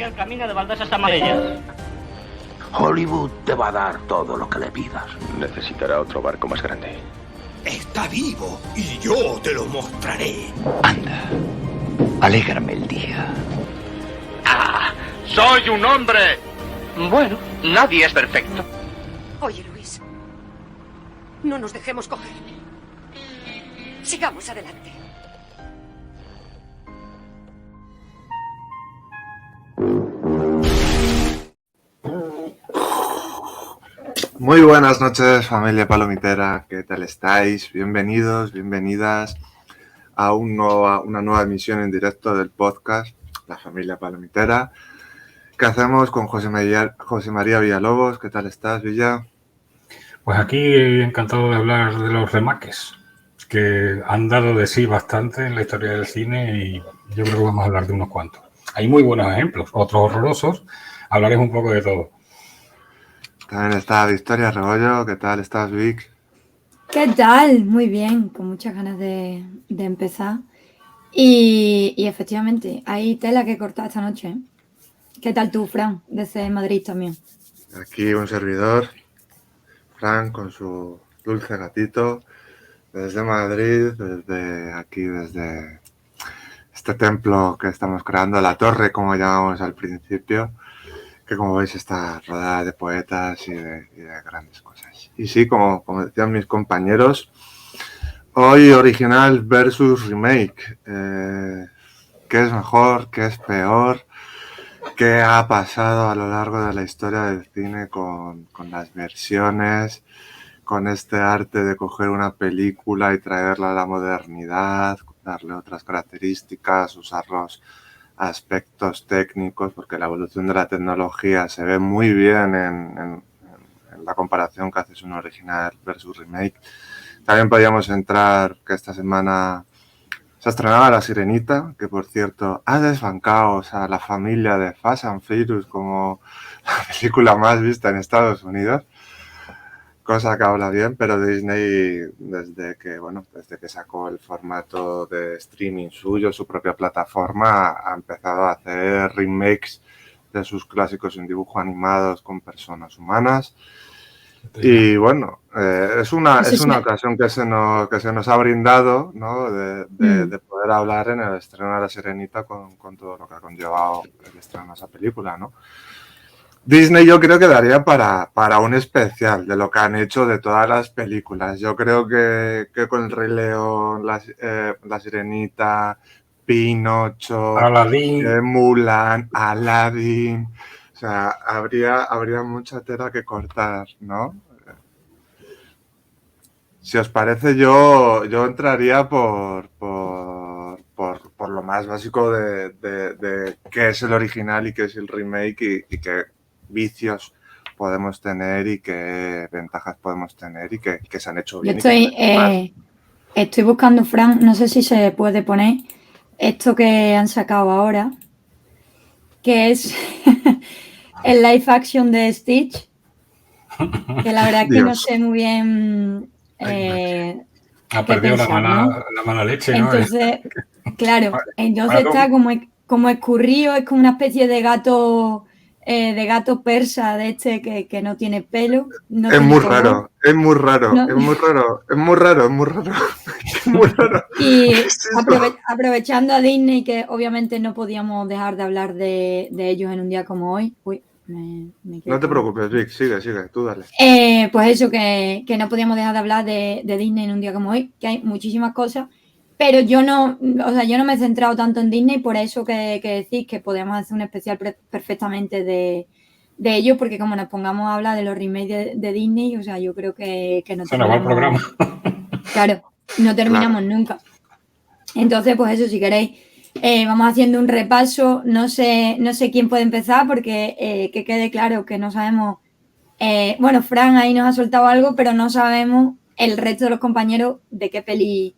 sigue el camino de baldosas amarillas. Hollywood te va a dar todo lo que le pidas. Necesitará otro barco más grande. Está vivo y yo te lo mostraré. Anda, alégrame el día. ¡Soy un hombre! Bueno, nadie es perfecto. Oye, Luis, no nos dejemos coger. Sigamos adelante. Muy buenas noches, familia palomitera, ¿qué tal estáis? Bienvenidos, bienvenidas a una nueva emisión en directo del podcast La Familia Palomitera, que hacemos con José María Villalobos. ¿Qué tal estás, Villa? Pues aquí encantado de hablar de los remakes, que han dado de sí bastante en la historia del cine y yo creo que vamos a hablar de unos cuantos. Hay muy buenos ejemplos, otros horrorosos, hablaré un poco de todo. También está Victoria Rebollo. ¿Qué tal estás, Vic? ¿Qué tal? Muy bien, con muchas ganas de empezar. Y efectivamente, hay tela que cortar esta noche, ¿eh? ¿Qué tal tú, Fran? Desde Madrid también. Aquí un servidor, Fran, con su dulce gatito, desde Madrid, desde este templo que estamos creando, la torre, como llamamos al principio, que como veis está rodeada de poetas y de grandes cosas. Y sí, como decían mis compañeros, hoy original versus remake. ¿Qué es mejor? ¿Qué es peor? ¿Qué ha pasado a lo largo de la historia del cine con las versiones, con este arte de coger una película y traerla a la modernidad, darle otras características, usar los aspectos técnicos, porque la evolución de la tecnología se ve muy bien en la comparación que haces un original versus remake? También podríamos entrar que esta semana se estrenaba La Sirenita, que por cierto ha desbancado a la familia de Fast and Furious como la película más vista en Estados Unidos, cosa que habla bien, pero Disney desde que sacó el formato de streaming suyo, su propia plataforma, ha empezado a hacer remakes de sus clásicos en dibujo animados con personas humanas. Y bueno, es una ocasión que se nos ha brindado, ¿no? de poder hablar en el estreno de La Sirenita con todo lo que ha conllevado el estreno de esa película, ¿no? Disney yo creo que daría para un especial de lo que han hecho de todas las películas. Yo creo que con El Rey León, La Sirenita, Pinocho, Mulan, Aladdin, o sea, habría mucha tela que cortar, ¿no? Si os parece, yo entraría por lo más básico de qué es el original y qué es el remake y qué vicios podemos tener y qué ventajas podemos tener y que se han hecho bien. Yo estoy buscando, Fran, no sé si se puede poner esto que han sacado ahora, que es el live action de Stitch, que la verdad es que no sé muy bien ha perdido pensar, la mala leche, ¿no? Entonces, claro, entonces está como escurrido, es como una especie de gato persa de este que no tiene pelo. No es tiene muy color. raro, es muy raro, No. es muy raro, es muy raro, es muy raro. Es muy raro. Y ¿Qué es eso? aprovechando a Disney, que obviamente no podíamos dejar de hablar de ellos en un día como hoy. Uy, No te preocupes, Vic, sigue, tú dale. Pues eso, que no podíamos dejar de hablar de Disney en un día como hoy, que hay muchísimas cosas, pero yo no me he centrado tanto en Disney, por eso que decís que podemos hacer un especial perfectamente de ellos, porque como nos pongamos a hablar de los remakes de Disney, o sea, yo creo que no se nos va el programa. Claro, no terminamos nunca. Entonces, pues eso, si queréis, vamos haciendo un repaso. No sé quién puede empezar, porque que quede claro que no sabemos. Bueno, Fran ahí nos ha soltado algo, pero no sabemos el resto de los compañeros de qué peli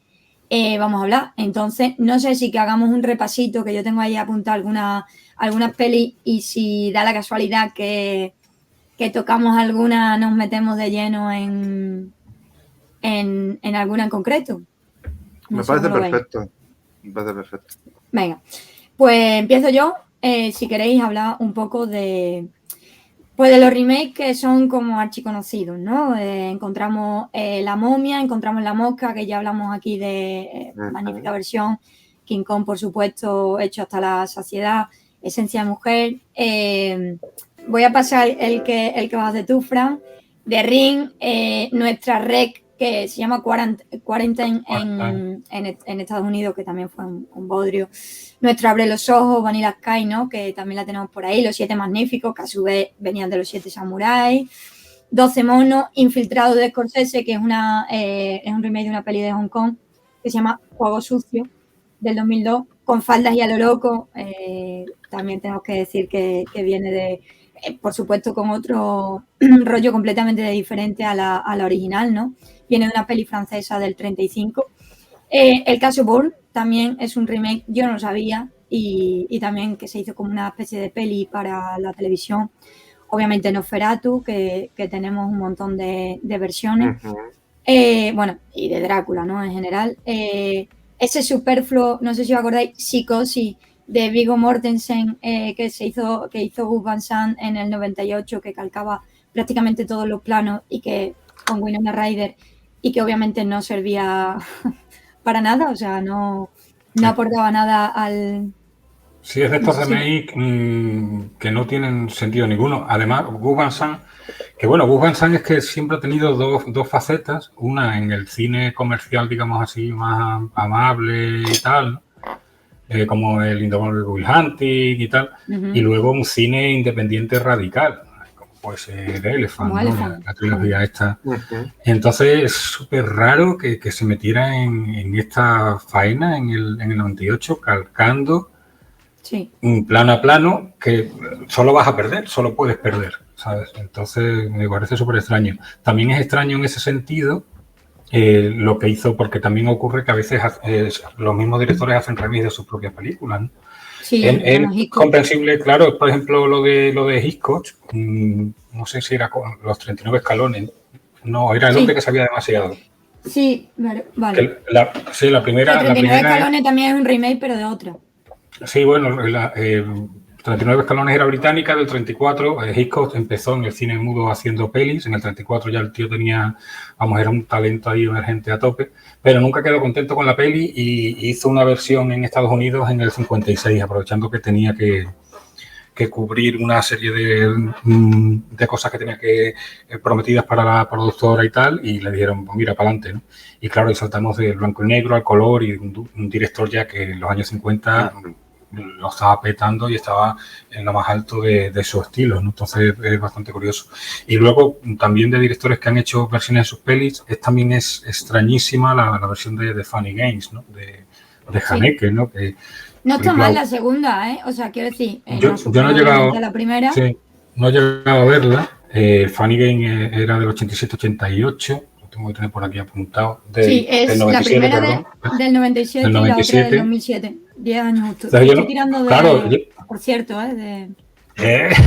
vamos a hablar. Entonces, no sé si que hagamos un repasito, que yo tengo ahí apuntado algunas pelis, y si da la casualidad que tocamos alguna, nos metemos de lleno en alguna en concreto. Me parece perfecto. Venga, pues empiezo yo. si queréis, hablar un poco de, pues de los remakes que son como archiconocidos, ¿no? Encontramos La Momia, encontramos La Mosca, que ya hablamos aquí de magnífica versión, King Kong, por supuesto, hecho hasta la saciedad, Esencia de Mujer. Voy a pasar el que vas a hacer tú, Fran, de Ring, nuestra rec, que se llama Quarantine en Estados Unidos, que también fue un bodrio. Nuestro Abre los Ojos, Vanilla Sky, ¿no? Que también la tenemos por ahí. Los Siete Magníficos, que a su vez venían de Los Siete Samuráis. 12 monos, Infiltrado de Scorsese, que es un remake de una peli de Hong Kong, que se llama Juego Sucio, del 2002, con faldas y a lo loco. También tenemos que decir que viene de, por supuesto, con otro rollo completamente diferente a la original, ¿no? Viene de una peli francesa del 35. El caso Bourne también es un remake, yo no lo sabía, y también que se hizo como una especie de peli para la televisión. Obviamente Nosferatu, que tenemos un montón de versiones. Bueno, y de Drácula, ¿no? En general. Ese superfluo, no sé si os acordáis, Psicosis, de Viggo Mortensen, que hizo Gus Van Sant en el 98, que calcaba prácticamente todos los planos y que con Winona Ryder, y que obviamente no servía para nada, o sea, no aportaba nada al... Sí, es de estos remakes que no tienen sentido ninguno. Además, Gus Van Sant, Gus Van Sant es que siempre ha tenido dos facetas, una en el cine comercial, digamos así, más amable y tal, como el Indomable Will Hunting y tal, y luego un cine independiente radical, como puede ser Elephant, ¿no? La trilogía esta. Entonces es súper raro que se metiera en esta faena en el 98, calcando un plano a plano que solo vas a perder, solo puedes perder, ¿sabes? Entonces me parece súper extraño. También es extraño en ese sentido lo que hizo, porque también ocurre que a veces los mismos directores hacen remakes de sus propias películas, ¿no? Sí, es comprensible, claro, por ejemplo, lo de Hitchcock, no sé si era con los 39 escalones, no, era el hombre que sabía demasiado. Sí, vale. La primera... Los 39 escalones también es un remake, pero de otra. Sí, bueno, 39 escalones era británica, del 34 Hitchcock empezó en el cine mudo haciendo pelis, en el 34 ya el tío tenía, era un talento ahí emergente a tope, pero nunca quedó contento con la peli y hizo una versión en Estados Unidos en el 56, aprovechando que tenía que cubrir una serie de cosas que tenía prometidas para la productora y tal, y le dijeron, pues mira, para adelante, ¿no? Y claro, y saltamos del blanco y negro al color, y un director ya que en los años 50 lo estaba petando y estaba en lo más alto de su estilo, ¿no? Entonces es bastante curioso. Y luego también de directores que han hecho versiones de sus pelis, también es extrañísima la versión de Funny Games, ¿no? De Haneke, ¿no? Que, no está mal la segunda, ¿eh? O sea, quiero decir, yo no he llegado a la primera. Sí, no he llegado a verla. Funny Game era del 87-88, lo tengo que tener por aquí apuntado. Sí, es del 97, la primera perdón. del 97 y la otra del 2007. 10 años justo. Entonces, estoy tirando de... Claro, por cierto, de... Es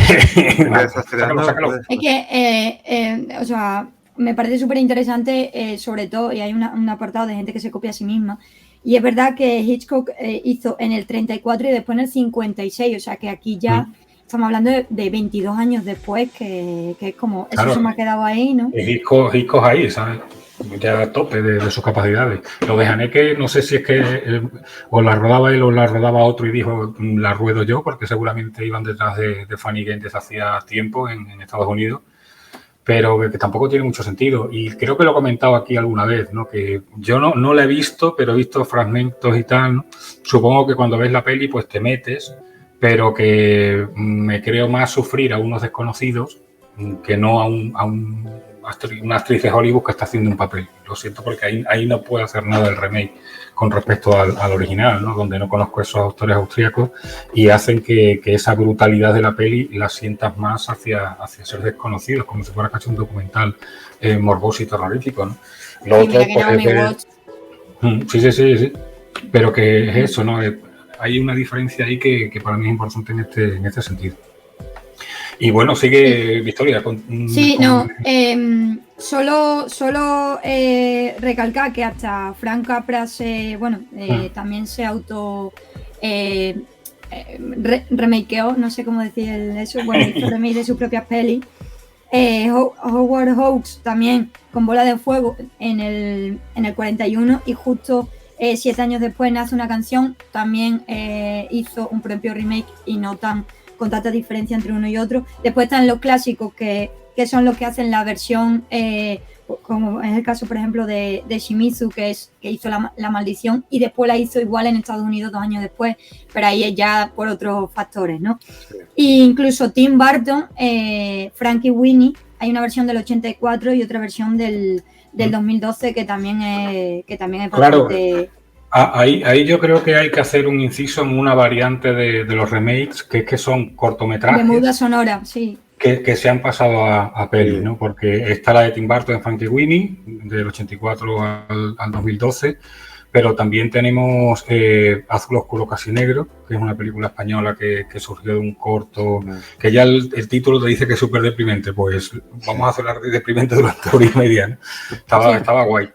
que, o sea, me parece súper interesante, sobre todo, y hay un apartado de gente que se copia a sí misma. Y es verdad que Hitchcock hizo en el 34 y después en el 56, o sea que aquí ya estamos hablando de 22 años después, que es como, eso se me ha quedado ahí, ¿no? Hitchcock ahí, ¿sabes? Ya a tope de sus capacidades. Lo de Haneke, no sé si es que o la rodaba él o la rodaba otro y dijo, la ruedo yo, porque seguramente iban detrás de Funny Games desde hacía tiempo en Estados Unidos, pero que tampoco tiene mucho sentido. Y creo que lo he comentado aquí alguna vez, ¿no? Que yo no la he visto, pero he visto fragmentos y tal, ¿no? Supongo que cuando ves la peli, pues te metes, pero que me creo más sufrir a unos desconocidos que no a una actriz de Hollywood que está haciendo un papel. Lo siento, porque ahí no puedo hacer nada del remake con respecto al original, ¿no? Donde no conozco esos autores austríacos y hacen que esa brutalidad de la peli la sientas más hacia ser desconocidos, como si fuera casi un documental morboso y terrorífico, ¿no? Lo otro, sí. Pero que es eso, ¿no? Hay una diferencia ahí que para mí es importante en este sentido. Y bueno, sigue Victoria. Solo recalcar que hasta Frank Capra también se remakeó, no sé cómo decir eso, bueno, hizo remake de sus propias pelis. Howard Hawks también con Bola de Fuego en el 41 y justo 7 años después nace una canción, también hizo un propio remake y no con tanta diferencia entre uno y otro. Después están los clásicos que son los que hacen la versión, como es el caso por ejemplo de Shimizu, que hizo la Maldición y después la hizo igual en Estados Unidos 2 años después, pero ahí es ya por otros factores, ¿no? Sí. E incluso Tim Burton, Frankie Winnie, hay una versión del 84 y otra versión del 2012 que también es claro. bastante... Ahí yo creo que hay que hacer un inciso en una variante de los remakes, que es que son cortometrajes. De muda sonora, sí. Que se han pasado a peli, ¿no? Porque está la de Tim Burton en Frankie Winnie, del 84 al 2012, pero también tenemos Azul Oscuro Casi Negro, que es una película española que surgió de un corto, que ya el título te dice que es súper deprimente, pues vamos a hacerla deprimente durante 1 hora y media, ¿no? Estaba guay.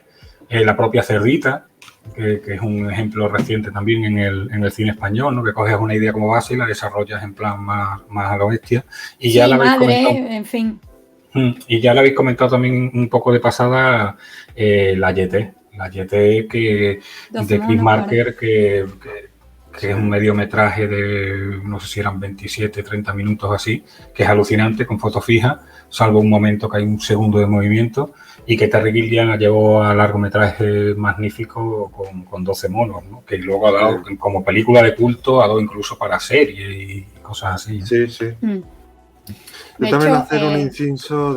La propia Cerdita, que es un ejemplo reciente también en el cine español, ¿no? Que coges una idea como base y la desarrollas en plan más a la bestia. Y ya la habéis comentado, en fin. Y ya la habéis comentado también un poco de pasada, la YT. La YT de Chris Marker, que es un mediometraje de, no sé si eran 27, 30 minutos así, que es alucinante, con foto fija, salvo un momento que hay un segundo de movimiento, y que Terry Gilliam la llevó a largometraje magnífico con 12 monos, ¿no? Que luego ha dado, como película de culto, ha dado incluso para serie y cosas así, ¿no? Sí, sí. Yo también hacer un inciso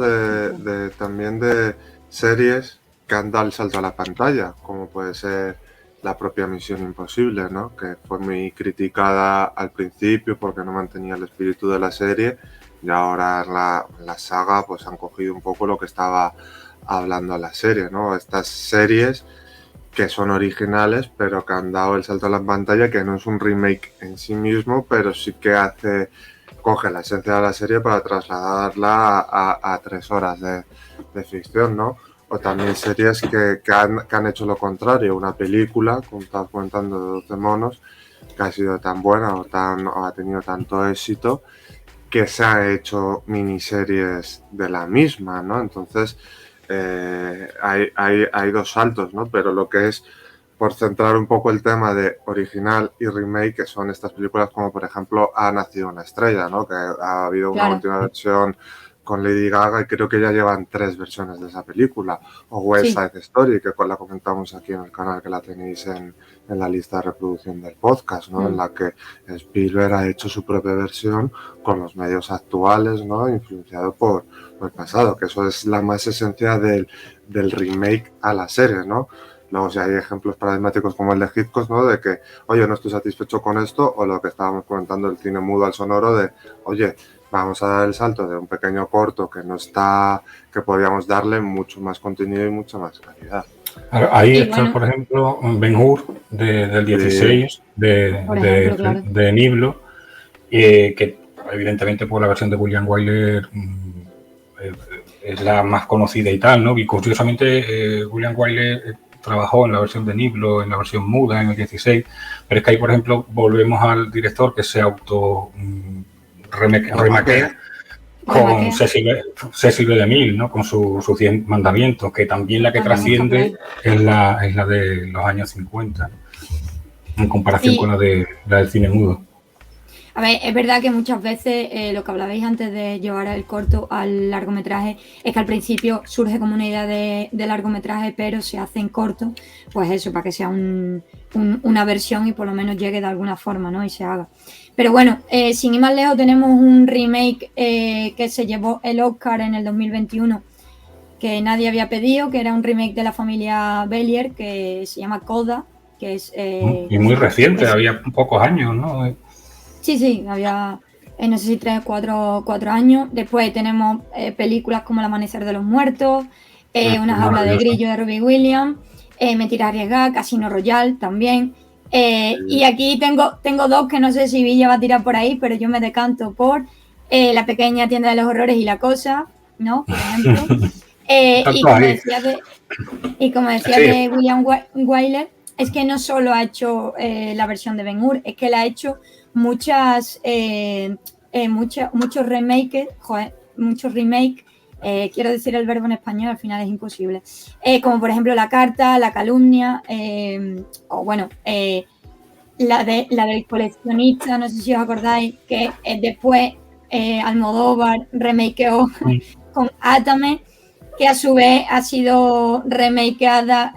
también de series que han dado el salto a la pantalla, como puede ser la propia Misión Imposible, ¿no? Que fue muy criticada al principio porque no mantenía el espíritu de la serie, y ahora en la saga pues han cogido un poco lo que estaba hablando a la serie, ¿no? Estas series que son originales pero que han dado el salto a la pantalla, que no es un remake en sí mismo, pero sí que coge la esencia de la serie para trasladarla a 3 horas de ficción, ¿no? O también series que han hecho lo contrario, una película, como estás comentando, de 12 monos, que ha sido tan buena o ha tenido tanto éxito, que se han hecho miniseries de la misma, ¿no? Entonces, hay 2 saltos, ¿no? Pero lo que es, por centrar un poco el tema de original y remake, que son estas películas como, por ejemplo, Ha nacido una estrella, ¿no? Que ha habido una última versión con Lady Gaga y creo que ya llevan 3 versiones de esa película. O West Side Story, que la comentamos aquí en el canal, que la tenéis en la lista de reproducción del podcast, ¿no? En la que Spielberg ha hecho su propia versión con los medios actuales, ¿no? Influenciado por el pasado, que eso es la más esencia del remake a la serie, ¿no? Luego, si hay ejemplos paradigmáticos como el de Hitchcock, ¿no? De que, oye, no estoy satisfecho con esto, o lo que estábamos comentando, el cine mudo al sonoro, de, oye, vamos a dar el salto de un pequeño corto que podíamos darle mucho más contenido y mucha más calidad. Ahí está, por ejemplo, Ben-Hur del 16, de Niblo, que evidentemente por la versión de William Wyler es la más conocida y tal, ¿no? Y curiosamente William Wyler trabajó en la versión de Niblo, en la versión muda, en el 16, pero es que ahí, por ejemplo, volvemos al director que se auto remakea con Cecil B. DeMille, ¿no? Con sus 10 mandamientos, que también la que trasciende es la de los años 50, ¿no? En comparación con la del cine mudo. A ver, es verdad que muchas veces lo que hablabais antes de llevar el corto al largometraje es que al principio surge como una idea de largometraje, pero se hace en corto, pues eso, para que sea una versión y por lo menos llegue de alguna forma, ¿no? Y se haga. Pero bueno, sin ir más lejos, tenemos un remake que se llevó el Oscar en el 2021, que nadie había pedido, que era un remake de la familia Bellier, que se llama Coda, que es... y muy reciente, había pocos años, ¿no? Sí, había, no sé si 3 o 4 años. Después tenemos películas como El amanecer de los muertos, Una jaula de grillo de Robbie Williams, Mentira arriesgada, Casino Royale también. Y aquí tengo 2 que no sé si Villa va a tirar por ahí, pero yo me decanto por La pequeña tienda de los horrores y La cosa, ¿no? Por ejemplo. Y como decía de William Wyler, es que no solo ha hecho la versión de Ben-Hur, es que la ha hecho muchos remakes, quiero decir el verbo en español, al final es imposible, como por ejemplo La Carta, La Calumnia, o bueno, la del coleccionista, no sé si os acordáis, que después Almodóvar remakeó con Átame, que a su vez ha sido remakeada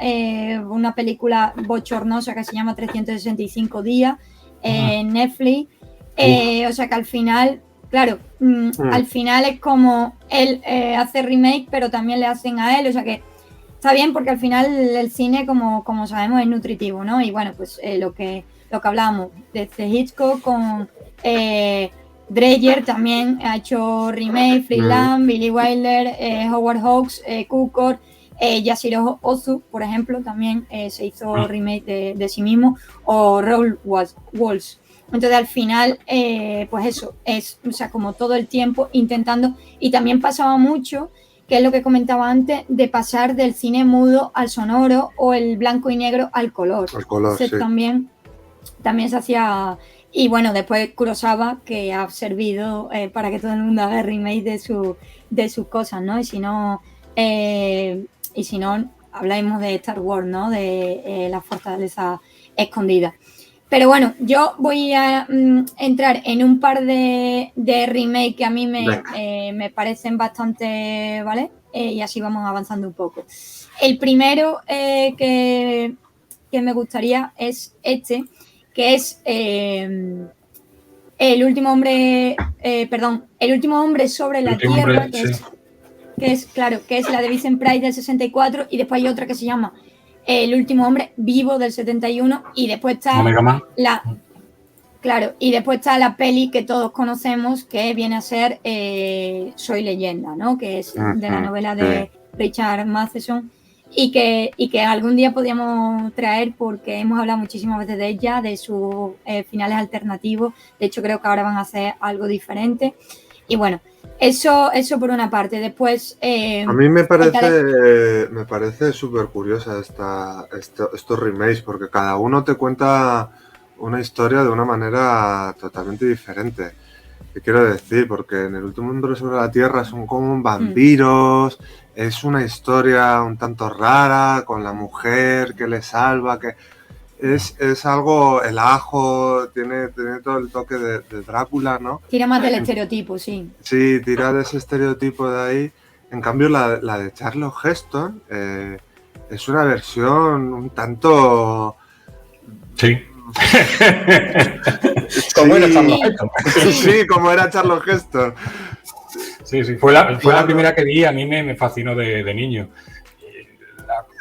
una película bochornosa que se llama 365 días en Netflix. O sea que al final, claro, al final es como él hace remake, pero también le hacen a él, o sea que está bien porque al final el cine, como sabemos, es nutritivo, ¿no? Y bueno, pues lo que hablábamos, desde Hitchcock con Dreyer también ha hecho remake, Freeland, Billy Wilder, Howard Hawks, Cukor, Yashiro Ozu, por ejemplo, también se hizo remake de sí mismo, o Raoul Walsh. Entonces al final, pues eso, es, o sea, como todo el tiempo intentando, y también pasaba mucho, que es lo que comentaba antes, de pasar del cine mudo al sonoro o el blanco y negro al color. El color, entonces, sí. También se hacía. Y bueno, después Kurosawa, que ha servido para que todo el mundo haga remake de sus cosas, ¿no? Y si no, hablamos de Star Wars, ¿no? De la fortaleza escondida. Pero bueno, yo voy a entrar en un par de remake que a mí me parecen bastante, ¿vale? Y así vamos avanzando un poco. El primero que me gustaría es este, que es El último hombre sobre la Tierra, que es la de Vincent Price del 64, y después hay otra que se llama El último hombre vivo del 71, y después está la peli que todos conocemos, que viene a ser Soy leyenda, ¿no? Que es de la novela de Richard Matheson, y que algún día podríamos traer porque hemos hablado muchísimas veces de ella, de sus finales alternativos. De hecho, creo que ahora van a hacer algo diferente. Y bueno, eso por una parte. Después... a mí me parece súper curiosa estos remakes, porque cada uno te cuenta una historia de una manera totalmente diferente. ¿Qué quiero decir? Porque en El último hombre sobre la Tierra son como vampiros, es una historia un tanto rara, con la mujer que le salva, que es algo, el ajo, tiene todo el toque de Drácula, ¿no? Tira más del estereotipo, sí. Sí, tira de ese estereotipo de ahí. En cambio, la de Charlton Heston es una versión un tanto... Sí. Como era Charlton Heston. Sí, como era Charlton Heston. Sí, fue la primera que vi, a mí me fascinó de niño.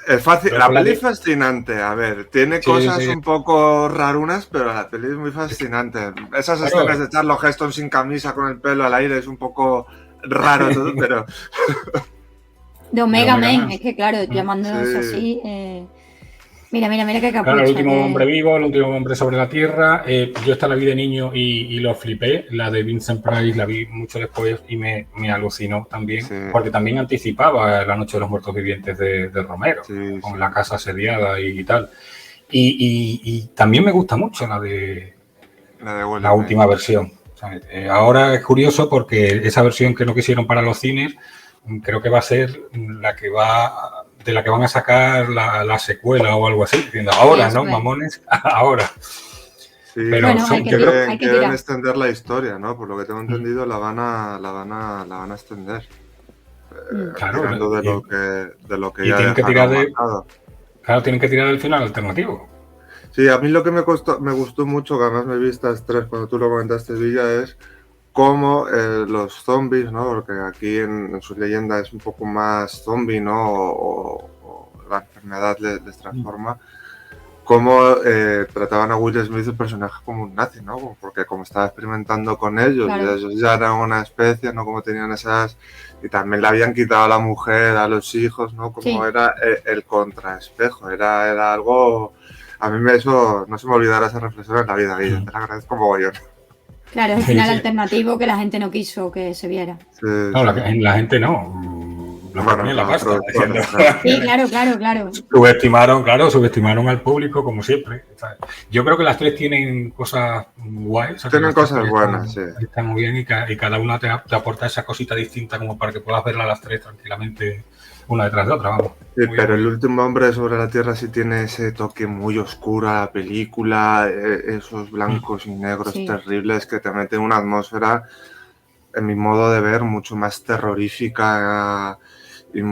La peli es fascinante, a ver, tiene cosas un poco rarunas, pero la peli es muy fascinante. Esas escenas de Charlton Heston sin camisa, con el pelo al aire, es un poco raro todo, pero... De Omega Man, es que claro, llamándonos así... Mira qué capucha. Claro, El último hombre vivo, El último hombre sobre la Tierra. Yo esta la vi de niño y lo flipé. La de Vincent Price la vi mucho después y me alucinó también. Sí. Porque también anticipaba La noche de los muertos vivientes de Romero, con la casa asediada y tal. Y también me gusta mucho la de la última versión. ¿Sabes? Ahora es curioso porque esa versión que no quisieron para los cines, creo que va a ser de la que van a sacar la secuela o algo así, diciendo ahora, ¿no? Mamones, ahora. Sí, pero bueno, quieren extender la historia, ¿no? Por lo que tengo entendido, la van a extender. Claro. De lo que ya tienen que tirar tienen que tirar del final alternativo. Sí, a mí lo que me gustó mucho, que además me vi estas tres cuando tú lo comentaste, Villa, es cómo los zombies, ¿no? Porque aquí en su leyenda es un poco más zombie, ¿no? O la enfermedad les transforma. Cómo trataban a Will Smith, el personaje, como un nazi, ¿no? Porque como estaba experimentando con ellos, claro, y ellos ya eran una especie, ¿no? Como tenían esas... Y también le habían quitado a la mujer, a los hijos, ¿no? Como era el contraespejo, era algo... A mí eso no se me olvidará esa reflexión en la vida, Guille, te la agradezco mogollón. Claro, es el final alternativo que la gente no quiso que se viera. No, la gente no. Lo Bueno, ponen en la no, pasta. pero- diciendo- Sí, claro. Subestimaron al público como siempre. ¿Sabes? Yo creo que las tres tienen cosas guays. O sea, que Tienen las tres cosas películas buenas, sí. están muy bien y cada una te aporta esa cosita distinta como para que puedas verla las tres tranquilamente una detrás de otra, vamos. Sí, Muy pero bien. El último hombre sobre la Tierra sí tiene ese toque muy oscuro a la película, esos blancos y negros Sí. terribles que te meten una atmósfera, en mi modo de ver, mucho más terrorífica y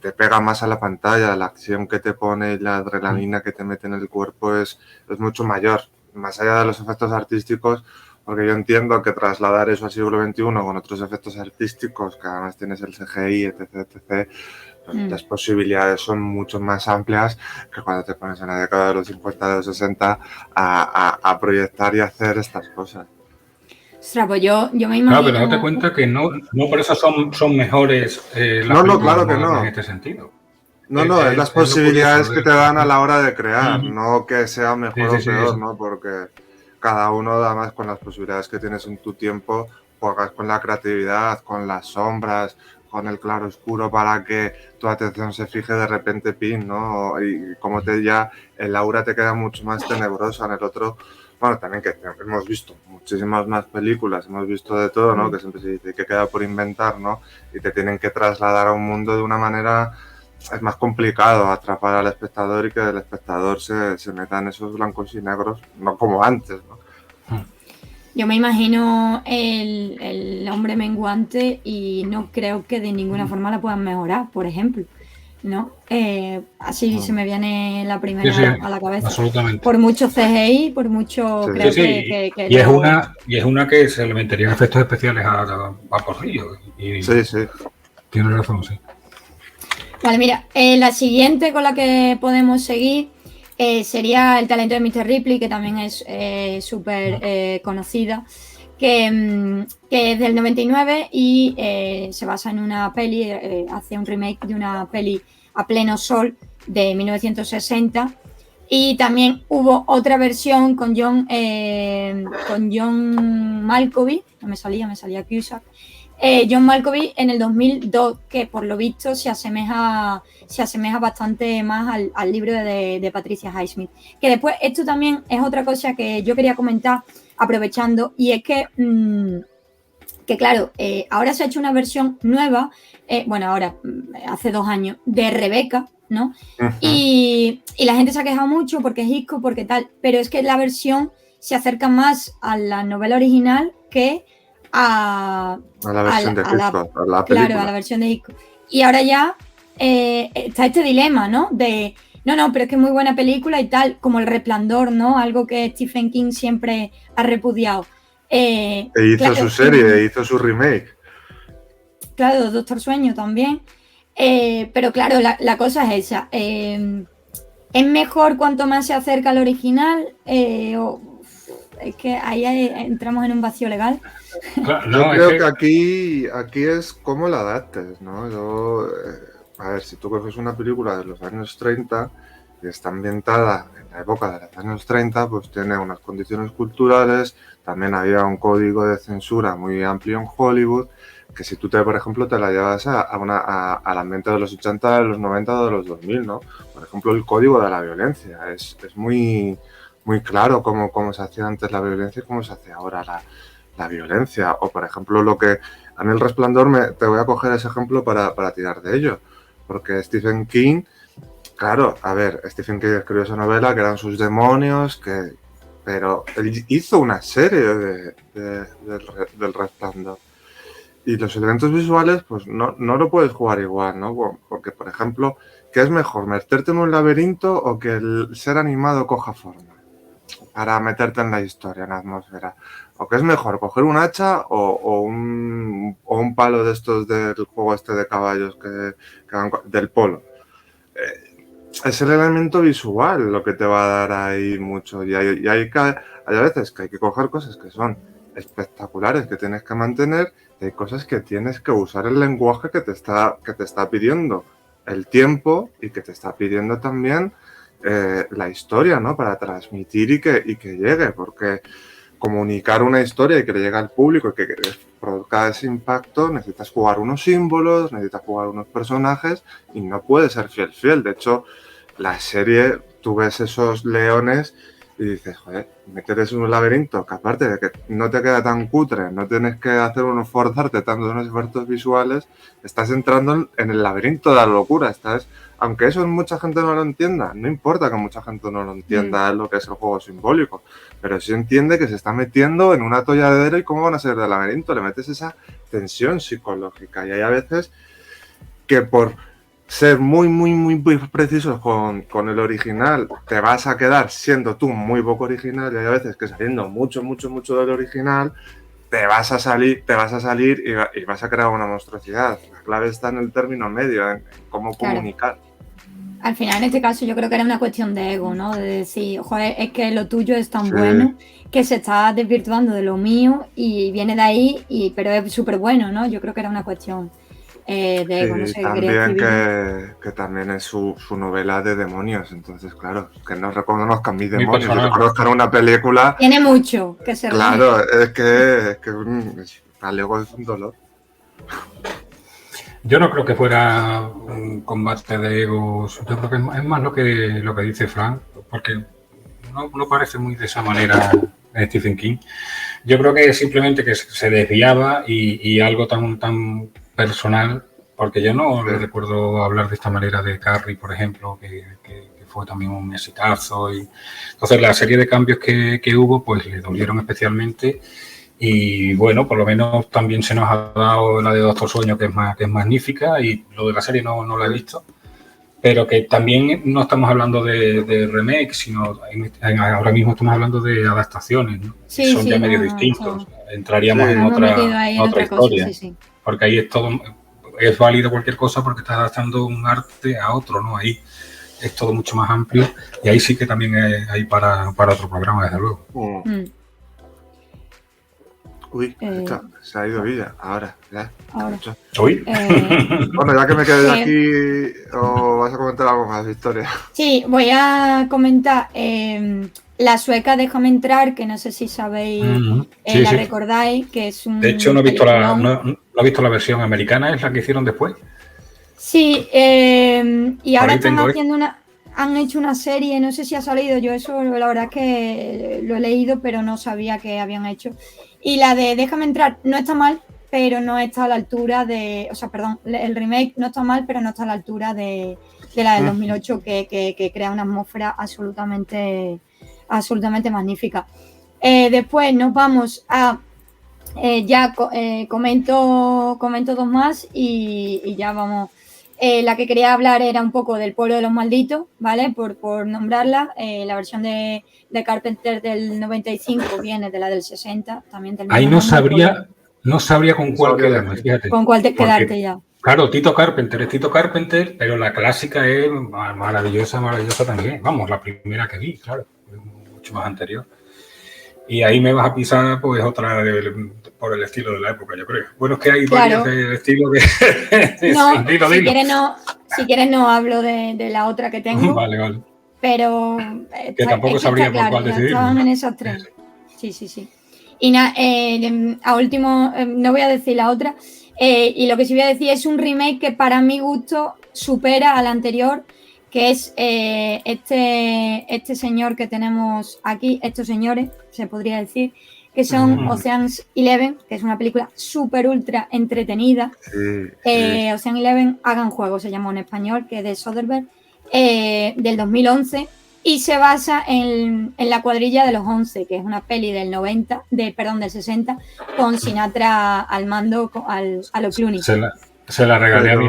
te pega más a la pantalla. La acción que te pone y la adrenalina que te mete en el cuerpo es mucho mayor, más allá de los efectos artísticos, porque yo entiendo que trasladar eso al siglo XXI con otros efectos artísticos, que además tienes el CGI, etc., las posibilidades son mucho más amplias que cuando te pones en la década de los 50, de los 60 a proyectar y hacer estas cosas. Ostras, pues yo me imagino... Claro, pero date cuenta que no por eso son mejores las No, películas claro que modernas no. en este sentido. No, Es es las lo curioso posibilidades que te dan a la hora de crear, Ujú. no que sea mejor Sí, o sí, peor, sí. ¿no? Porque cada uno, además, con las posibilidades que tienes en tu tiempo, juegas con la creatividad, con las sombras, con el claro oscuro para que tu atención se fije de repente, pin, ¿no? Y como el aura te queda mucho más tenebrosa. En el otro, bueno, también que hemos visto muchísimas más películas, hemos visto de todo, ¿no? Que siempre se dice que queda por inventar, ¿no? Y te tienen que trasladar a un mundo de una manera... Es más complicado atrapar al espectador y que el espectador se meta en esos blancos y negros, no como antes, ¿no? Yo me imagino el hombre menguante y no creo que de ninguna forma la puedan mejorar, por ejemplo, ¿no? Así se me viene la primera Sí, sí, a la cabeza. absolutamente. Por mucho CGI, por mucho Sí. creo Sí, que y lo- es una que se le meterían efectos especiales a porrillo. Y Sí. tienes razón, sí. Vale, mira, la siguiente con la que podemos seguir sería El talento de Mr. Ripley, que también es súper conocida, que es del 99 y se basa en una peli, hace un remake de una peli A pleno sol de 1960. Y también hubo otra versión con John Malkovich, no me salía Cusack. John Malkovich en el 2002, que por lo visto se asemeja bastante más al libro de Patricia Highsmith. Que después, esto también es otra cosa que yo quería comentar, aprovechando, y es que claro, ahora se ha hecho una versión nueva, hace 2 años, de Rebeca, ¿no? Uh-huh. Y la gente se ha quejado mucho porque es Hitchcock, porque tal, pero es que la versión se acerca más a la novela original que a la versión de Hitchcock, a la película. Claro, a la versión de Hitchcock. Y ahora ya está este dilema, ¿no? De, no, pero es que es muy buena película y tal, como El Resplandor, ¿no? Algo que Stephen King siempre ha repudiado. Hizo su serie, hizo su remake. Claro, Doctor Sueño también. Pero claro, la cosa es esa. ¿Es mejor cuanto más se acerca al original? Es que ahí entramos en un vacío legal. Claro, Yo creo que aquí es cómo la adaptes, ¿no? A ver, si tú coges una película de los años 30 y está ambientada en la época de los años 30, pues tiene unas condiciones culturales, también había un código de censura muy amplio en Hollywood, que si tú, por ejemplo, te la llevas al ambiente de los 80, de los 90 o de los 2000, ¿no? Por ejemplo, el código de la violencia es muy, muy claro cómo se hacía antes la violencia y cómo se hace ahora la violencia. O, por ejemplo, a mí El Resplandor, te voy a coger ese ejemplo para tirar de ello. Porque Stephen King, claro, a ver, Stephen King escribió esa novela que eran sus demonios, pero él hizo una serie del Resplandor. Y los elementos visuales, pues no lo puedes jugar igual, ¿no? Porque, por ejemplo, ¿qué es mejor? ¿Meterte en un laberinto o que el ser animado coja forma? Para meterte en la historia, en la atmósfera. ¿O qué es mejor? ¿Coger un hacha o un palo de estos del juego este de caballos que van del polo? Es el elemento visual lo que te va a dar ahí mucho. Y hay a veces que hay que coger cosas que son espectaculares, que tienes que mantener, y hay cosas que tienes que usar el lenguaje que te está pidiendo el tiempo y que te está pidiendo también la historia, ¿no? Para transmitir y que llegue, porque comunicar una historia y que le llegue al público y que produzca ese impacto, necesitas jugar unos símbolos, necesitas jugar unos personajes y no puede ser fiel. De hecho, la serie, tú ves esos leones y dices, joder, metes en un laberinto que aparte de que no te queda tan cutre, no tienes que hacer forzarte tanto unos efectos visuales, estás entrando en el laberinto de la locura, aunque eso mucha gente no lo entienda, no importa que mucha gente no lo entienda lo que es el juego simbólico, pero sí entiende que se está metiendo en un atolladero y cómo van a salir del laberinto, le metes esa tensión psicológica y hay a veces que por ser muy precisos con el original, te vas a quedar siendo tú muy poco original y hay veces que saliendo mucho del original, te vas a salir y vas a crear una monstruosidad. La clave está en el término medio, en cómo comunicar. Al final, en este caso, yo creo que era una cuestión de ego, ¿no? De decir, joder, es que lo tuyo es tan bueno que se está desvirtuando de lo mío y viene de ahí, pero es súper bueno, ¿no? Yo creo que era una cuestión de ego, no sé. También que también es su novela de demonios, entonces, claro, que no reconozcan mis demonios, que reconozcan una película. Tiene mucho que ser. Claro, es que al ego es un dolor. Yo no creo que fuera un combate de egos. Yo creo que es más lo que dice Frank, porque no parece muy de esa manera Stephen King. Yo creo que simplemente que se desviaba y algo tan personal, porque yo no le recuerdo hablar de esta manera de Carrie, por ejemplo, que fue también un exitazo. Entonces la serie de cambios que hubo, pues le dolieron especialmente. Y bueno, por lo menos también se nos ha dado la de Doctor Sueño, que es magnífica, y lo de la serie no la he visto, pero que también no estamos hablando de remake, sino ahora mismo estamos hablando de adaptaciones, ¿no? Sí, son ya medios distintos. Entraríamos en otra historia, cosa, sí. Porque ahí es válido cualquier cosa porque estás adaptando un arte a otro, ¿no? Ahí es todo mucho más amplio y ahí sí que también hay para otro programa, desde luego. Uy, se ha ido Villa, ahora. ¿Uy? Bueno, ya que me quedé aquí, ¿o vas a comentar algo más de historia? Sí, voy a comentar la sueca Déjame entrar, que no sé si sabéis, la recordáis, que es un... De hecho, no he visto la versión americana, ¿es la que hicieron después? Sí, y ahora están haciendo han hecho una serie, no sé si ha salido, yo eso la verdad es que lo he leído, pero no sabía que habían hecho. Y la de Déjame entrar no está mal, pero no está a la altura de... O sea, perdón, el remake no está mal, pero no está a la altura de la del 2008, que crea una atmósfera absolutamente magnífica. Después nos vamos a... comento dos más y ya vamos... la que quería hablar era un poco del Pueblo de los Malditos, ¿vale? Por nombrarla. La versión de Carpenter del 95 viene de la del 60. También ahí no sabría con cuál quedarme, fíjate. Con cuál quedarte ya. Claro, Tito Carpenter es Tito Carpenter, pero la clásica es maravillosa también. Vamos, la primera que vi, claro, mucho más anterior. Y ahí me vas a pisar, pues, otra por el estilo de la época, yo creo. Bueno, es que hay varios del estilo que... No, si quieres no hablo de la otra que tengo. Vale. Pero... que tampoco sabría por cuál decidir. Estaban en esas tres. Sí. Y a último, no voy a decir la otra. Y lo que sí voy a decir es un remake que para mi gusto supera al anterior, que es este señor que tenemos aquí, estos señores, se podría decir, que son Ocean's 11, que es una película súper ultra entretenida. Ocean's 11, Hagan Juego, se llama en español, que es de Soderbergh, del 2011, y se basa en la cuadrilla de los 11, que es una peli del 60, con Sinatra al mando, a lo Clooney. Se la regalé a mi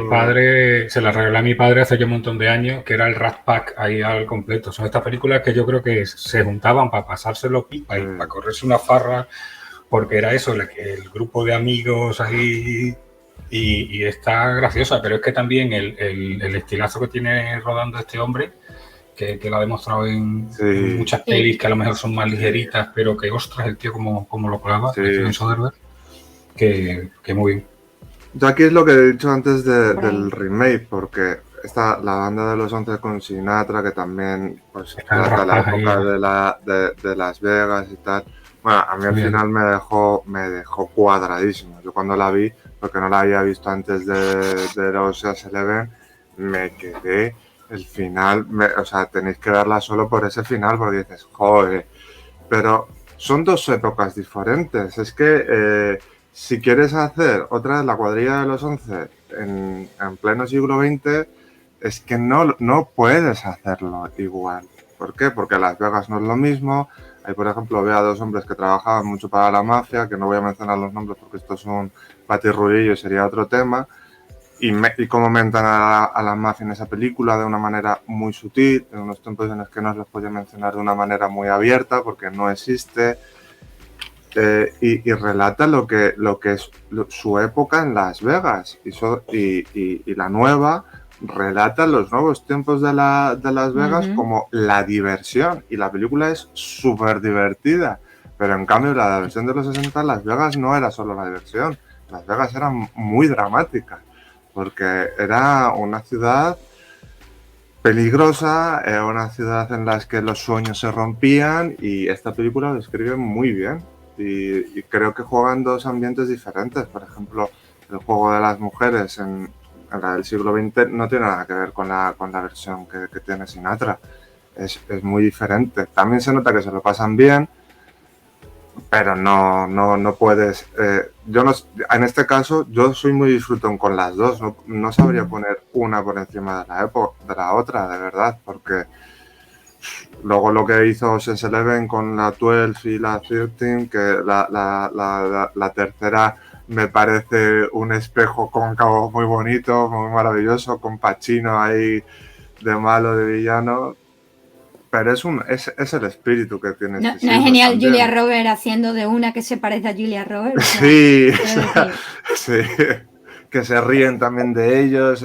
padre hace ya un montón de años, que era el Rat Pack ahí al completo. Son estas películas que yo creo que se juntaban para pasárselo pipa y para correrse una farra, porque era eso, el grupo de amigos ahí, y está graciosa, pero es que también el estilazo que tiene rodando este hombre, que lo ha demostrado en muchas pelis que a lo mejor son más ligeritas, pero que ostras, el tío como lo clava, en Soderbergh, que muy bien. Yo aquí es lo que he dicho antes del remake, porque está la banda de los 11 con Sinatra, que también pues, trata la época de Las Vegas y tal. Bueno, a mí al Bien. final me dejó cuadradísimo. Yo cuando la vi, porque no la había visto antes de Ocean's Eleven, me quedé el final, o sea, tenéis que verla solo por ese final, porque dices, joder, pero son dos épocas diferentes. Es que si quieres hacer otra vez la cuadrilla de los 11 en pleno siglo XX, es que no puedes hacerlo igual. ¿Por qué? Porque Las Vegas no es lo mismo. Ahí, por ejemplo, veo a dos hombres que trabajaban mucho para la mafia, que no voy a mencionar los nombres porque esto es un patirruillo y sería otro tema. Y cómo mentan a la mafia en esa película de una manera muy sutil, en unos tiempos en los que no os los podía mencionar de una manera muy abierta porque no existe. Y relata lo que es su época en Las Vegas. Y la nueva relata los nuevos tiempos de Las Vegas como la diversión. Y la película es súper divertida. Pero en cambio la versión de los 60, Las Vegas no era solo la diversión. Las Vegas era muy dramática. Porque era una ciudad peligrosa, era una ciudad en la que los sueños se rompían, y esta película lo escribe muy bien. Y creo que juegan dos ambientes diferentes. Por ejemplo, el juego de las mujeres en la del siglo XX no tiene nada que ver con la versión que tiene Sinatra. Es muy diferente. También se nota que se lo pasan bien, pero no puedes. Yo no, en este caso, yo soy muy disfrutón con las dos. No sabría poner una por encima de la otra, de verdad, porque luego lo que hizo Ocean's Eleven con la 12 y la 13, que la tercera me parece un espejo cóncavo muy bonito, muy maravilloso, con Pacino ahí de malo, de villano. Pero es el espíritu que tiene. No, este ¿no es siglo genial también. Julia Roberts haciendo de una que se parece a Julia Roberts? O sea, Sí, quiero decir, sí, que se ríen también de ellos.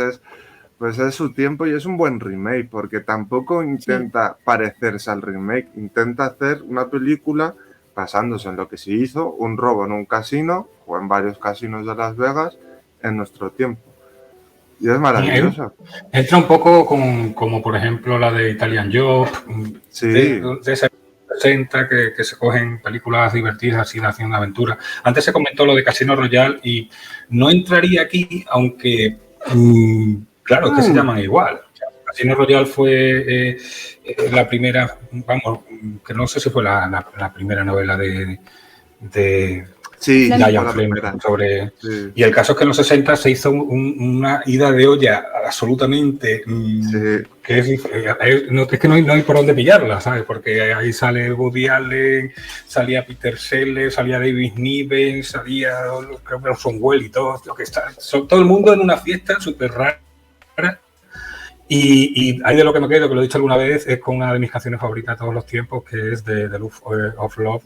Pues es su tiempo y es un buen remake, porque tampoco intenta parecerse al remake, intenta hacer una película basándose en lo que se hizo, un robo en un casino o en varios casinos de Las Vegas en nuestro tiempo. Y es maravilloso. Entra un poco como por ejemplo la de Italian Job, Sí. de esa 60 que se cogen películas divertidas así de acción de aventura. Antes se comentó lo de Casino Royale y no entraría aquí, aunque claro, es que se llaman igual. Casino Royale fue la primera, vamos, que no sé si fue la primera novela de Sí, Diane la Fleming primera. sobre... Sí. Y el caso es que en los 60 se hizo una ida de olla absolutamente... Sí. que es que no hay por dónde pillarla, ¿sabes? Porque ahí sale Woody Allen, salía Peter Sellers, salía David Niven, salía creo que Orson Welles y todo lo que está... todo el mundo en una fiesta súper rara. Y ahí de lo que me quedo, que lo he dicho alguna vez, es con una de mis canciones favoritas de todos los tiempos, que es de The Love of Love,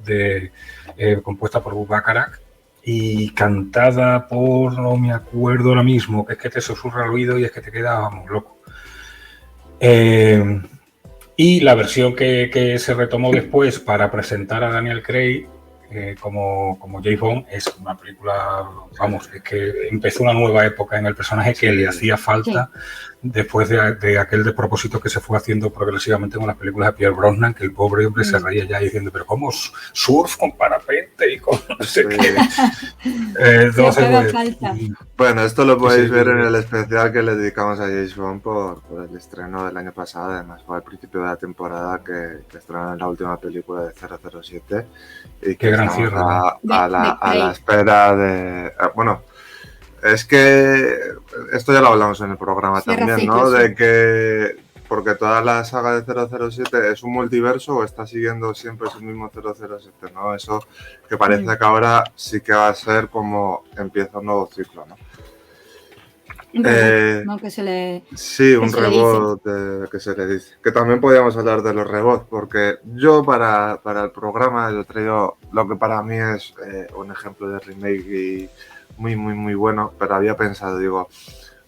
compuesta por Burt Bacharach y cantada por, no me acuerdo ahora mismo, que es que te susurra al oído y es que te queda, vamos, loco. Y la versión que se retomó después para presentar a Daniel Craig como James Bond es una película, vamos, es que empezó una nueva época en el personaje que le hacía falta después de aquel despropósito que se fue haciendo progresivamente con las películas de Pierce Brosnan, que el pobre hombre se reía ya diciendo, pero ¿cómo surf con parapente y con no sé qué? Entonces, bueno, esto lo podéis ver en el especial que le dedicamos a James Bond por el estreno del año pasado. Además fue al principio de la temporada que estrenaron la última película de 007 y que gran cierre, a la espera de... Bueno, es que esto ya lo hablamos en el programa también, ¿no? De que porque toda la saga de 007 es un multiverso o está siguiendo siempre su mismo 007, ¿no? Eso que parece que ahora sí que va a ser como empieza un nuevo ciclo, ¿no? ¿no? Que se le, sí, un reboot que se le dice. Que también podríamos hablar de los rebots, porque yo para el programa yo traigo lo que para mí es un ejemplo de remake y muy bueno, pero había pensado, digo,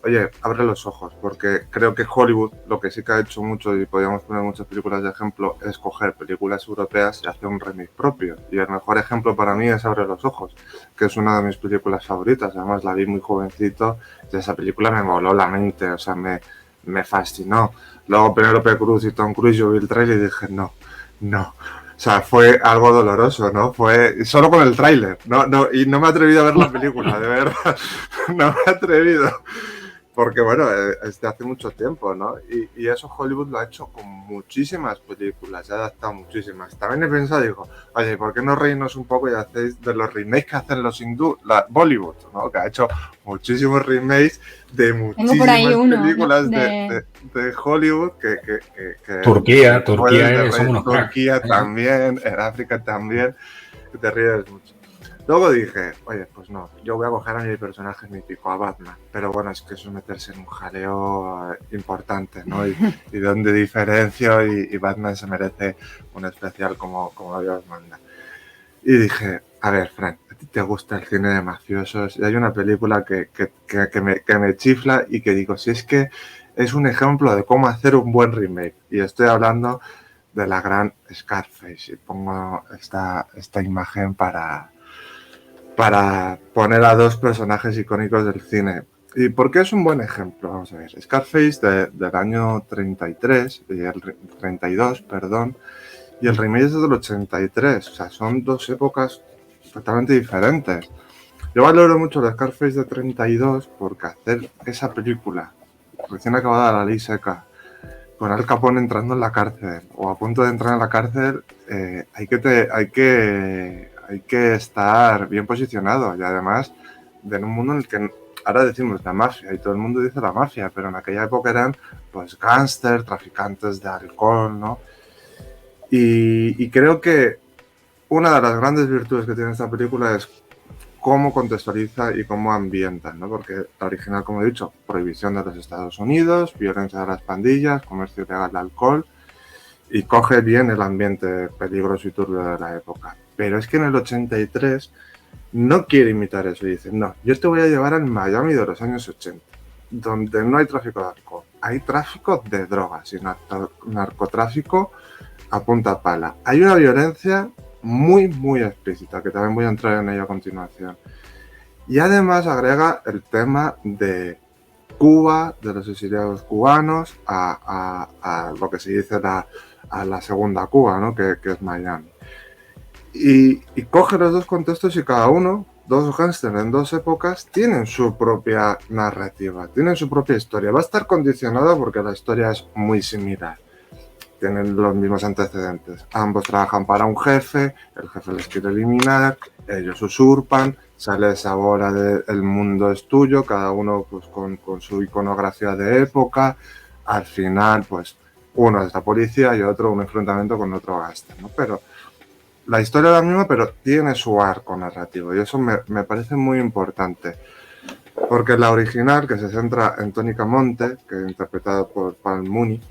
oye, abre los ojos, porque creo que Hollywood lo que sí que ha hecho mucho, y podríamos poner muchas películas de ejemplo, es coger películas europeas y hacer un remake propio. Y el mejor ejemplo para mí es Abre los ojos, que es una de mis películas favoritas. Además la vi muy jovencito y esa película me voló la mente, o sea, me fascinó. Luego Penélope Cruz y Tom Cruise, yo vi el trailer y dije, no, sea, fue algo doloroso, ¿no? Fue solo con el tráiler, y no me he atrevido a ver la película, de verdad, no me he atrevido. Porque, bueno, es de hace mucho tiempo, ¿no? Y eso Hollywood lo ha hecho con muchísimas películas, se ha adaptado muchísimas. También he pensado, digo, oye, ¿por qué no reírnos un poco y hacéis de los remakes que hacen los Bollywood, ¿no? Que ha hecho muchísimos remakes de muchísimas películas, ¿no? de Hollywood que Turquía son unos cracks. Turquía también, en África también, que te ríes mucho. Luego dije, oye, pues no, yo voy a coger a mi personaje mítico, a Batman. Pero bueno, es que eso es meterse en un jaleo importante, ¿no? Y donde diferencio y Batman se merece un especial como Dios manda. Y dije, a ver, Fran, ¿a ti te gusta el cine de mafiosos? Y hay una película que me chifla y que digo, si es que es un ejemplo de cómo hacer un buen remake. Y estoy hablando de la gran Scarface. Y pongo esta imagen para poner a dos personajes icónicos del cine. ¿Y por qué es un buen ejemplo? Vamos a ver. Scarface del año 33, 32, perdón, y el remake es del 83. O sea, son dos épocas totalmente diferentes. Yo valoro mucho el Scarface de 32 porque hacer esa película recién acabada la ley seca, con Al Capone entrando en la cárcel o a punto de entrar en la cárcel, hay que estar bien posicionado y además en un mundo en el que ahora decimos la mafia y todo el mundo dice la mafia, pero en aquella época eran pues gángsters, traficantes de alcohol, ¿no? Y creo que una de las grandes virtudes que tiene esta película es cómo contextualiza y cómo ambienta, ¿no? Porque la original, como he dicho, prohibición de los Estados Unidos, violencia de las pandillas, comercio ilegal de alcohol, y coge bien el ambiente peligroso y turbio de la época. Pero es que en el 83 no quiere imitar eso y dice, no, yo te voy a llevar al Miami de los años 80, donde no hay tráfico de alcohol, hay tráfico de drogas y narcotráfico a punta pala. Hay una violencia muy, muy explícita, que también voy a entrar en ello a continuación. Y además agrega el tema de Cuba, de los exiliados cubanos, a lo que se dice a la segunda Cuba, ¿no? que es Miami. Y coge los dos contextos y cada uno, dos gángsters en dos épocas, tienen su propia narrativa, tienen su propia historia. Va a estar condicionada porque la historia es muy similar. Tienen los mismos antecedentes. Ambos trabajan para un jefe, el jefe les quiere eliminar, ellos usurpan, sale esa bola de el mundo es tuyo, cada uno pues con su iconografía de época. Al final, pues uno es la policía y otro un enfrentamiento con otro gángster, ¿no? Pero la historia es la misma, pero tiene su arco narrativo y eso me parece muy importante. Porque la original, que se centra en Tony Camonte, que es interpretada por Paul Mooney,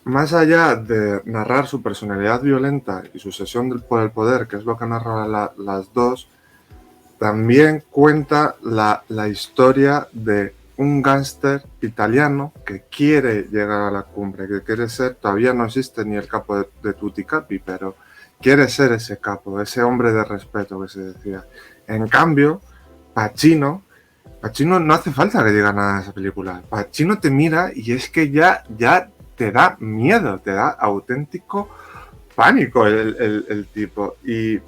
más allá de narrar su personalidad violenta y su obsesión por el poder, que es lo que narran las dos, también cuenta la historia de un gángster italiano que quiere llegar a la cumbre, que quiere ser, todavía no existe ni el capo de Tutti Capi, pero quiere ser ese capo, ese hombre de respeto que se decía. En cambio, Pacino no hace falta que diga nada de esa película. Pacino te mira y es que ya te da miedo, te da auténtico pánico el tipo. Y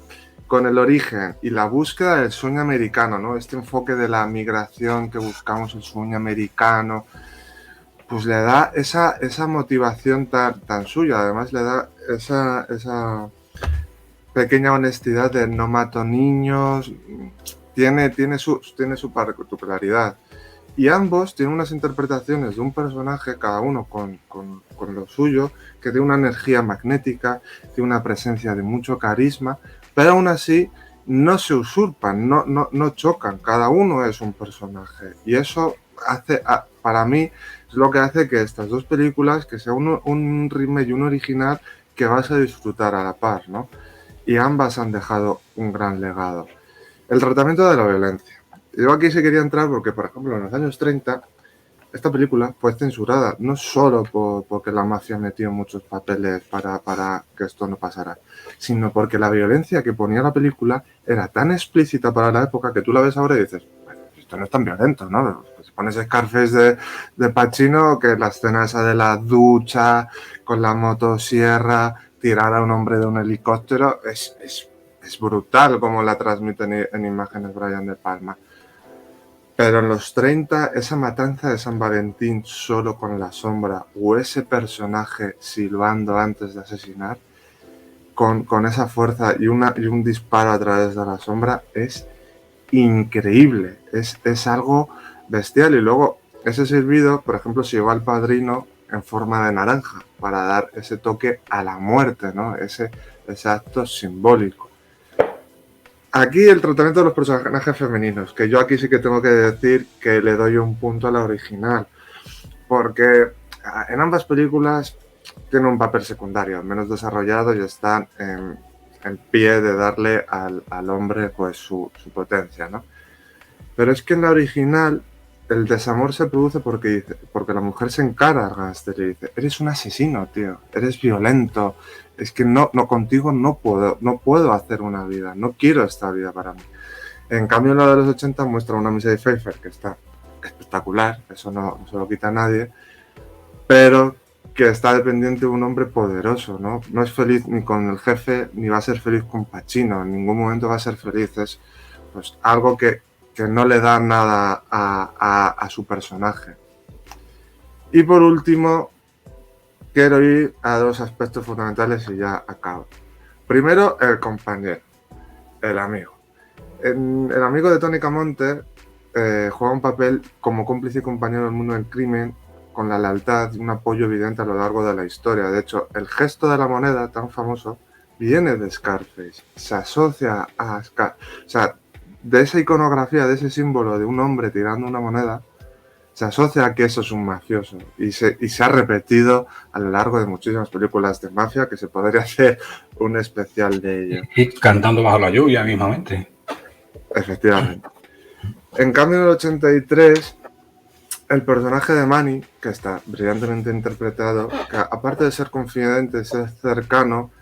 con el origen y la búsqueda del sueño americano, ¿no? Este enfoque de la migración que buscamos, el sueño americano, pues le da esa motivación tan suya. Además le da esa pequeña honestidad de no mato niños. Tiene su particularidad. Y ambos tienen unas interpretaciones de un personaje, cada uno con lo suyo, que tiene una energía magnética, tiene una presencia de mucho carisma, pero aún así no se usurpan, no chocan, cada uno es un personaje. Y eso para mí, es lo que hace que estas dos películas, que sea un remake y un original, que vas a disfrutar a la par, ¿no? Y ambas han dejado un gran legado. El tratamiento de la violencia. Yo aquí sí quería entrar porque, por ejemplo, en los años 30, esta película fue censurada, no solo porque la mafia metió muchos papeles para que esto no pasara, sino porque la violencia que ponía la película era tan explícita para la época que tú la ves ahora y dices, bueno, esto no es tan violento, ¿no? Pues pones Scarface de Pacino, que la escena esa de la ducha, con la motosierra, tirar a un hombre de un helicóptero, es brutal como la transmiten en imágenes Brian De Palma. Pero en los 30, esa matanza de San Valentín solo con la sombra, o ese personaje silbando antes de asesinar, con esa fuerza y un disparo a través de la sombra, es increíble, es algo bestial. Y luego ese silbido, por ejemplo, se llevó al Padrino en forma de naranja para dar ese toque a la muerte, ¿no? Ese acto simbólico. Aquí el tratamiento de los personajes femeninos, que yo aquí sí que tengo que decir que le doy un punto a la original, porque en ambas películas tienen un papel secundario, menos desarrollado, y están en pie de darle al hombre pues su potencia, ¿no? Pero es que en la original el desamor se produce porque la mujer se encara al gángster y dice: eres un asesino, tío, eres violento, es que no contigo no puedo hacer una vida, no quiero esta vida para mí. En cambio, la de los 80 muestra una Michelle Pfeiffer que está espectacular, eso no se lo quita a nadie, pero que está dependiente de un hombre poderoso, ¿no? No es feliz ni con el jefe, ni va a ser feliz con Pacino, en ningún momento va a ser feliz. Es pues algo que no le da nada a su personaje. Y por último, quiero ir a dos aspectos fundamentales y ya acabo. Primero, el compañero, el amigo. El amigo de Tony Camonte juega un papel como cómplice y compañero del mundo del crimen, con la lealtad y un apoyo evidente a lo largo de la historia. De hecho, el gesto de la moneda tan famoso viene de Scarface, se asocia a Scarface. O sea, de esa iconografía, de ese símbolo de un hombre tirando una moneda, se asocia a que eso es un mafioso. Y se ha repetido a lo largo de muchísimas películas de mafia, que se podría hacer un especial de ello. Y cantando bajo la lluvia mismamente. Efectivamente. En cambio, en el 83... el personaje de Manny, que está brillantemente interpretado, que aparte de ser confidente, ser cercano,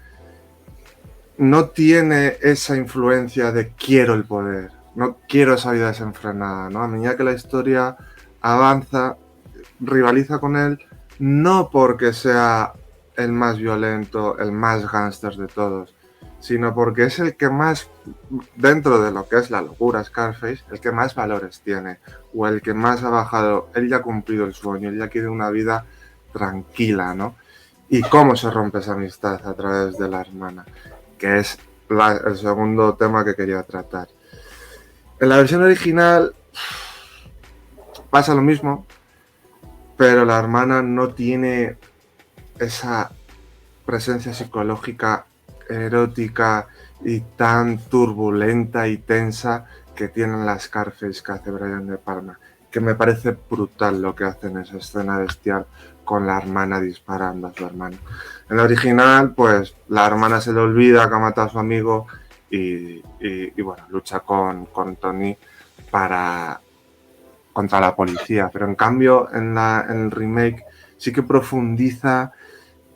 no tiene esa influencia de quiero el poder, no quiero esa vida desenfrenada, ¿no? A medida que la historia avanza, rivaliza con él, no porque sea el más violento, el más gángster de todos, sino porque es el que más, dentro de lo que es la locura Scarface, el que más valores tiene, o el que más ha bajado. Él ya ha cumplido el sueño, él ya quiere una vida tranquila, ¿no? Y cómo se rompe esa amistad a través de la hermana, que es el segundo tema que quería tratar. En la versión original pasa lo mismo, pero la hermana no tiene esa presencia psicológica erótica y tan turbulenta y tensa que tienen las Scarface que hace Brian De Palma, que me parece brutal lo que hace en esa escena bestial con la hermana disparando a su hermano. En la original, pues la hermana se le olvida que ha matado a su amigo y bueno, lucha con Tony contra la policía, pero en cambio en el remake sí que profundiza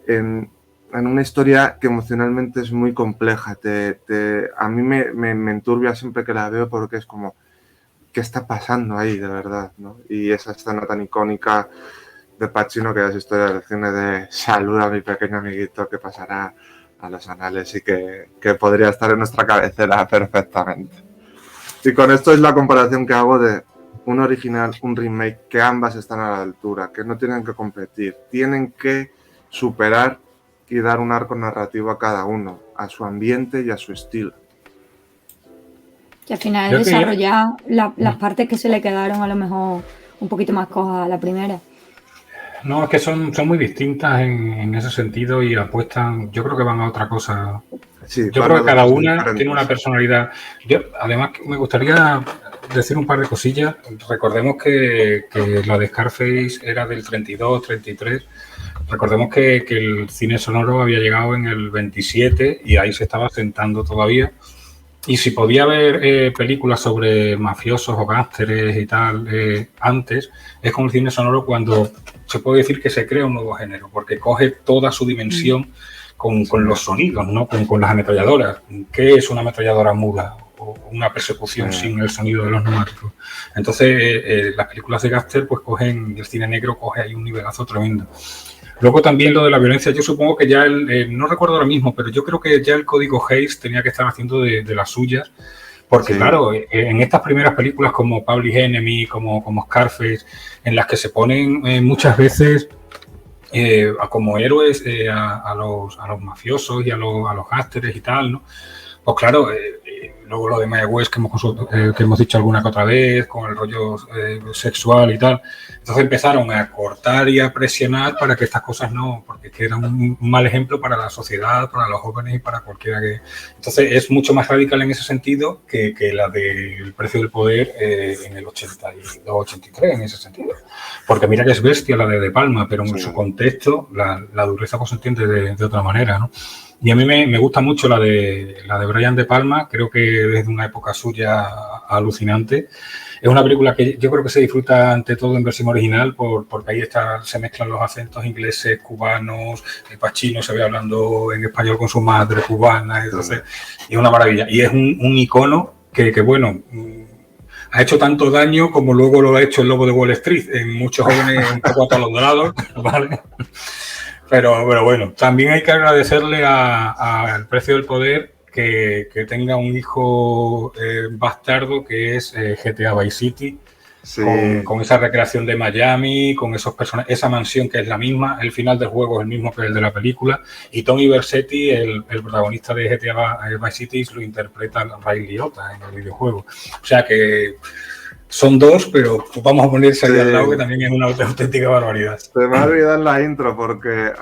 en una historia que emocionalmente es muy compleja. A mí me enturbia siempre que la veo, porque es como, ¿qué está pasando ahí de verdad, ¿no? Y esa escena tan icónica de Pacino, que es historia del cine, de saluda a mi pequeño amiguito, que pasará a los anales y que podría estar en nuestra cabecera perfectamente. Y con esto es la comparación que hago de un original, un remake, que ambas están a la altura, que no tienen que competir, tienen que superar y dar un arco narrativo a cada uno, a su ambiente y a su estilo. Que al final desarrollar las partes que se le quedaron a lo mejor un poquito más cojas a la primera. No, es que son muy distintas en ese sentido y apuestan, yo creo que van a otra cosa. Sí, yo creo que cada una diferentes. tiene una personalidad. Además, me gustaría decir un par de cosillas. Recordemos que la de Scarface era del 32, 33. Recordemos que el cine sonoro había llegado en el 27 y ahí se estaba sentando todavía. Y si podía haber películas sobre mafiosos o gángsteres y tal antes, es con el cine sonoro cuando se puede decir que se crea un nuevo género, porque coge toda su dimensión con los sonidos, ¿no? Con las ametralladoras. ¿Qué es una ametralladora mula? o una persecución sin el sonido de los neumáticos. Entonces, las películas de Gaster, pues el cine negro coge ahí un nivelazo tremendo. Luego también lo de la violencia, yo supongo que ya, no recuerdo ahora mismo, pero yo creo que ya el código Hays tenía que estar haciendo de las suyas, porque claro, en estas primeras películas como Public Enemy, como Scarface, en las que se ponen muchas veces como héroes a los mafiosos y a los gásteres y tal, ¿no? Pues claro, luego lo de Mae West que hemos dicho alguna que otra vez, con el rollo sexual y tal. Entonces empezaron a cortar y a presionar para que estas cosas no, porque es que era un mal ejemplo para la sociedad, para los jóvenes y para cualquiera que... Entonces es mucho más radical en ese sentido que la del Precio del Poder en el 82-83, en ese sentido. Porque mira que es bestia la de Palma, pero en su contexto la dureza pues se entiende de otra manera, ¿no? Y a mí me gusta mucho la de Brian De Palma, creo que es de una época suya alucinante. Es una película que yo creo que se disfruta ante todo en versión original porque ahí se mezclan los acentos ingleses, cubanos, el Pacino se ve hablando en español con su madre cubana, entonces es una maravilla. Y es un icono que bueno, ha hecho tanto daño como luego lo ha hecho el Lobo de Wall Street, en muchos jóvenes un poco atolondrados, ¿vale? Pero bueno, también hay que agradecerle al Precio del Poder que tenga un hijo bastardo que es GTA Vice City, con esa recreación de Miami, con esos personajes, esa mansión que es la misma, el final del juego es el mismo que el de la película, y Tommy Vercetti, el protagonista de GTA Vice City, lo interpreta Ray Liotta en el videojuego. O sea que... Son dos, pero vamos a ponerse ahí al lado, que también es una auténtica barbaridad. Se me ha olvidado en la intro, porque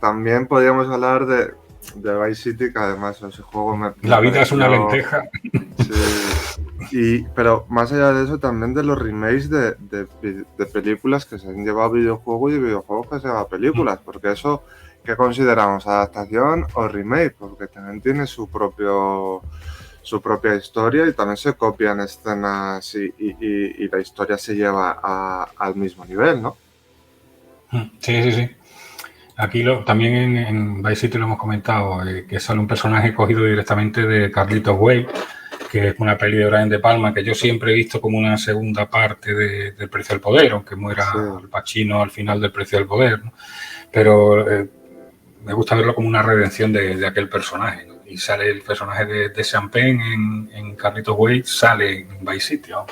también podríamos hablar de Vice City, que además ese juego La vida es una lenteja. Sí. Pero más allá de eso, también de los remakes de películas que se han llevado a videojuegos y videojuegos que se han llevado a películas, porque eso, ¿qué consideramos? ¿Adaptación o remake? Porque también tiene su propia historia y también se copian escenas y la historia se lleva al mismo nivel, ¿no? Sí. Aquí también en Vice City lo hemos comentado, que sale un personaje cogido directamente de Carlitos Way, que es una peli de Brian De Palma que yo siempre he visto como una segunda parte del Precio del Poder, aunque muera el Pacino al final del Precio del Poder, ¿no? Pero me gusta verlo como una redención de aquel personaje, ¿no? Y sale el personaje de Champagne en Carlitos Way, sale en Vice City, ¿no?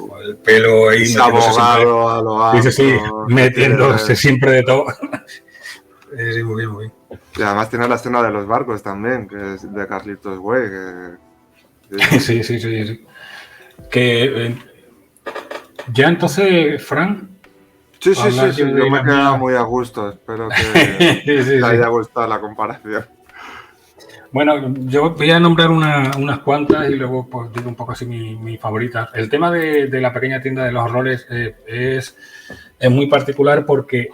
Con el pelo ahí metiéndose siempre de todo. Sí, muy bien. Y además tiene la escena de los barcos también, que es de Carlitos Way. Sí. Que ya entonces, Fran. Sí, yo me he quedado muy a gusto. Espero que te haya gustado la comparación. Bueno, yo voy a nombrar unas cuantas y luego pues digo un poco así mi favorita. El tema de la pequeña tienda de los horrores es muy particular porque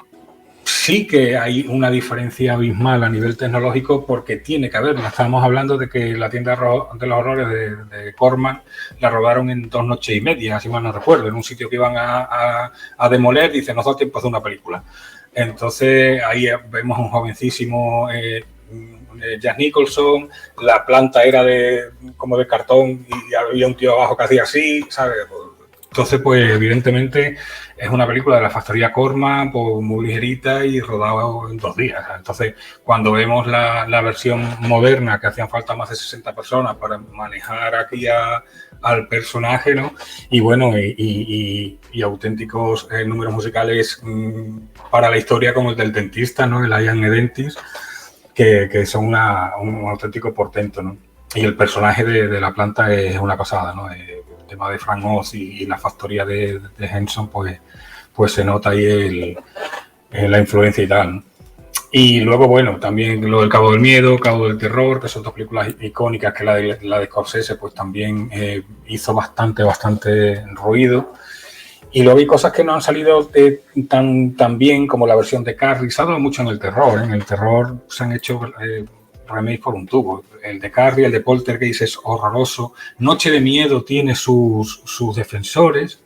sí que hay una diferencia abismal a nivel tecnológico, porque tiene que haberla. Estábamos hablando de que la tienda de los horrores de Corman la rodaron en 2 noches y media, si mal no recuerdo, en un sitio que iban a demoler. Dice, nos da tiempo a hacer una película. Entonces ahí vemos a un jovencísimo Jack Nicholson, la planta era como de cartón y había un tío abajo que hacía así, ¿sabes? Entonces, pues evidentemente es una película de la factoría Corman, pues, muy ligerita y rodada en 2 días. Entonces, cuando vemos la versión moderna, que hacían falta más de 60 personas para manejar aquí al personaje, ¿no? Y bueno, y auténticos números musicales para la historia, como el del dentista, ¿no? El Ian Edentis, que son un auténtico portento, ¿no? Y el personaje de la planta es una pasada, ¿no? El tema de Frank Oz y la factoría de Henson, pues se nota ahí la influencia y tal, ¿no? Y luego, bueno, también lo del Cabo del Miedo, Cabo del Terror, que son 2 películas icónicas, que la de Scorsese pues también hizo bastante ruido. Y luego hay cosas que no han salido tan bien como la versión de Carrie. Se ha dado mucho en el terror, ¿eh? En el terror se han hecho remakes por un tubo. El de Carrie, el de Poltergeist es horroroso. Noche de Miedo tiene sus defensores,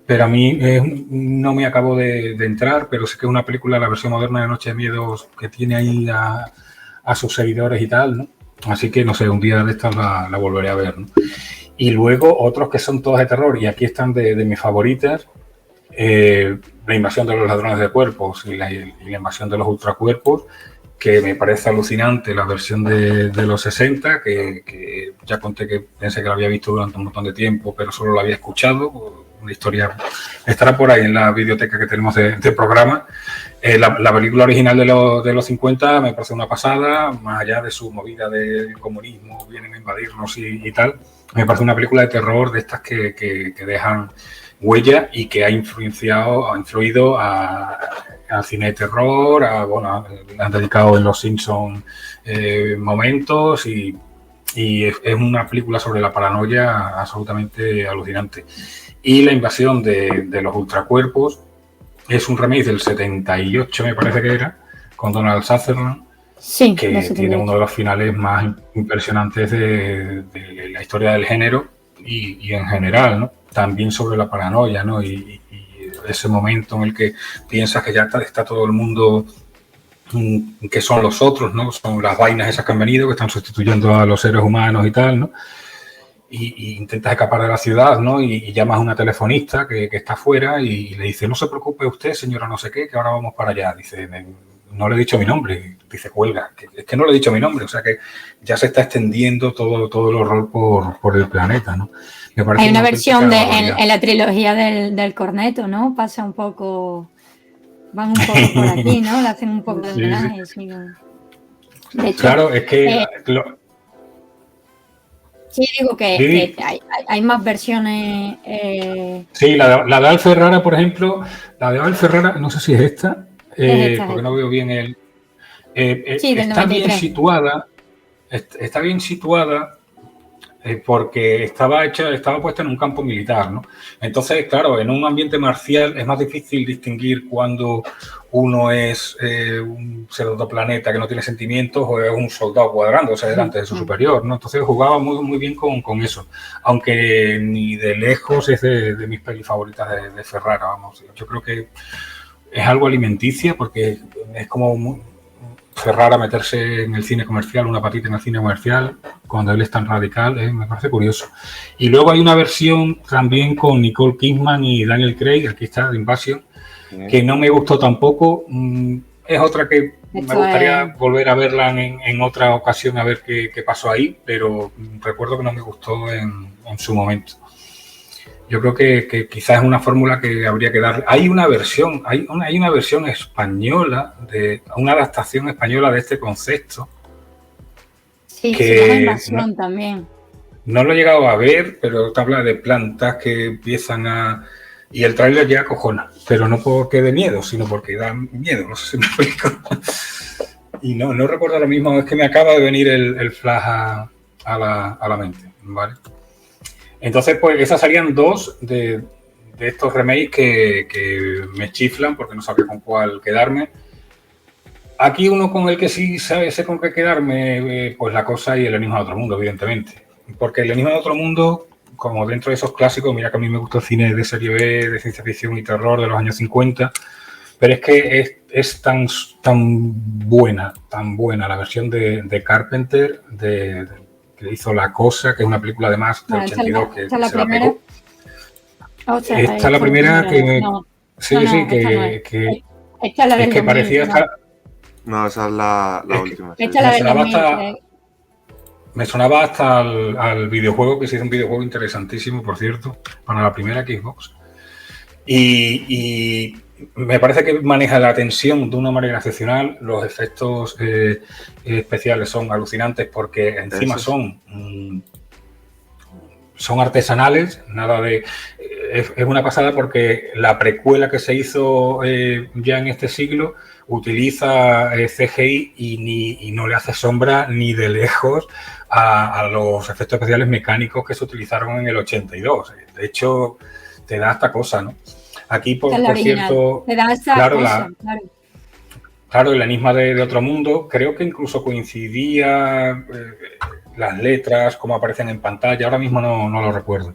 pero a mí no me acabo de entrar, pero sé que es una película, la versión moderna de Noche de Miedo, que tiene ahí a sus seguidores y tal, ¿no? Así que, no sé, un día de estas la volveré a ver, ¿no? Y luego otros que son todos de terror, y aquí están de mis favoritas, la invasión de los ladrones de cuerpos y la invasión de los ultracuerpos, que me parece alucinante la versión de los 60, que ya conté que pensé que la había visto durante un montón de tiempo, pero solo la había escuchado. Una historia estará por ahí en la biblioteca que tenemos de programa. La película original de los 50 me parece una pasada, más allá de su movida del comunismo, vienen a invadirnos y tal. Me parece una película de terror de estas que dejan huella y que ha influido al cine de terror, han dedicado en Los Simpsons momentos y es una película sobre la paranoia absolutamente alucinante. Y la invasión de los ultracuerpos es un remake del 78, me parece que era, con Donald Sutherland, Sí, que tiene uno de los finales más impresionantes de la historia del género y en general, ¿no? También sobre la paranoia, ¿no? Y ese momento en el que piensas que ya está todo el mundo, que son los otros, ¿no? Son las vainas esas que han venido, que están sustituyendo a los seres humanos y tal, ¿no? Y intentas escapar de la ciudad, ¿no? Y llamas a una telefonista que está afuera y le dice, no se preocupe usted, señora no sé qué, que ahora vamos para allá. Dice, no le he dicho mi nombre. Dice, cuelga. Es que no le he dicho mi nombre. O sea que ya se está extendiendo todo el horror por el planeta, ¿no? Me parece hay una versión en la trilogía del corneto, ¿no? Pasa un poco... Van un poco por aquí, ¿no? Le hacen un poco de homenaje. Sí. De hecho, claro, es que... sí, digo que hay más versiones. Sí, la de Al Ferrara, por ejemplo, la de Al Ferrara, no sé si es esta, porque no veo bien el... sí, está bien situada, porque estaba puesta en un campo militar, ¿no? Entonces, claro, en un ambiente marcial es más difícil distinguir cuando uno es un pseudoplaneta que no tiene sentimientos o es un soldado cuadrándose delante de su superior, ¿no? Entonces jugaba muy bien con eso, aunque ni de lejos es de mis pelis favoritas de Ferrara, vamos. Yo creo que es algo alimenticia porque es como Ferrara meterse en el cine comercial, una patita en el cine comercial, cuando él es tan radical, me parece curioso. Y luego hay una versión también con Nicole Kidman y Daniel Craig, aquí está, de Invasion, que no me gustó tampoco. Es otra que me gustaría volver a verla en otra ocasión, a ver qué pasó ahí, pero recuerdo que no me gustó en su momento. Yo creo que quizás es una fórmula que habría que darle. Hay una versión española, una adaptación española de este concepto. Sí, se llama Invasión también. No lo he llegado a ver, pero te habla de plantas que empiezan a... Y el tráiler ya acojona, pero no porque de miedo, sino porque da miedo, no sé si me explico. Y no recuerdo lo mismo, es que me acaba de venir el flash a la mente, ¿vale? Entonces, pues esas serían dos de estos remakes que me chiflan porque no sabía con cuál quedarme. Aquí uno con el que sí sé con qué quedarme, pues La Cosa y El Enigma de Otro Mundo, evidentemente. Porque El Enigma de Otro Mundo, como dentro de esos clásicos, mira que a mí me gusta el cine de serie B, de ciencia ficción y terror de los años 50, pero es que es tan buena la versión de Carpenter, que hizo La Cosa, que es una película además de 82 que se la pegó. Esta es la primera que... Sí, que esta es la del 2000, parecía... ¿no? No, esa es la última. Esta es la del 2000. Me sonaba hasta al videojuego, que se hizo un videojuego interesantísimo, por cierto, para la primera Xbox. Y me parece que maneja la tensión de una manera excepcional. Los efectos especiales son alucinantes porque encima son artesanales, nada de... Es una pasada porque la precuela que se hizo ya en este siglo utiliza CGI y no le hace sombra ni de lejos a los efectos especiales mecánicos que se utilizaron en el 82. De hecho, te da esta cosa, ¿no? Aquí, por cierto, te da esa cosa, claro, El Enigma de Otro Mundo, creo que incluso coincidía las letras, como aparecen en pantalla, ahora mismo no lo recuerdo.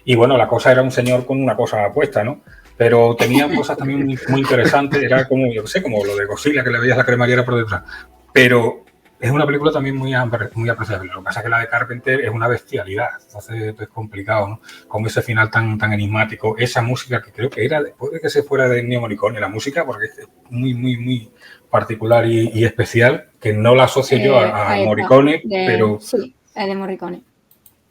Y bueno, La Cosa era un señor con una cosa puesta, ¿no? Pero tenía cosas también muy interesantes, era como, yo qué sé, como lo de Godzilla, que le veías la cremallera por detrás. Pero es una película también muy apreciable. Lo que pasa es que la de Carpenter es una bestialidad, entonces es complicado, ¿no? Con ese final tan enigmático, esa música que creo que era después de que se fuera de Ennio Morricone, la música, porque es muy particular y especial, que no la asocio yo a Morricone, pero... Sí, es de Morricone.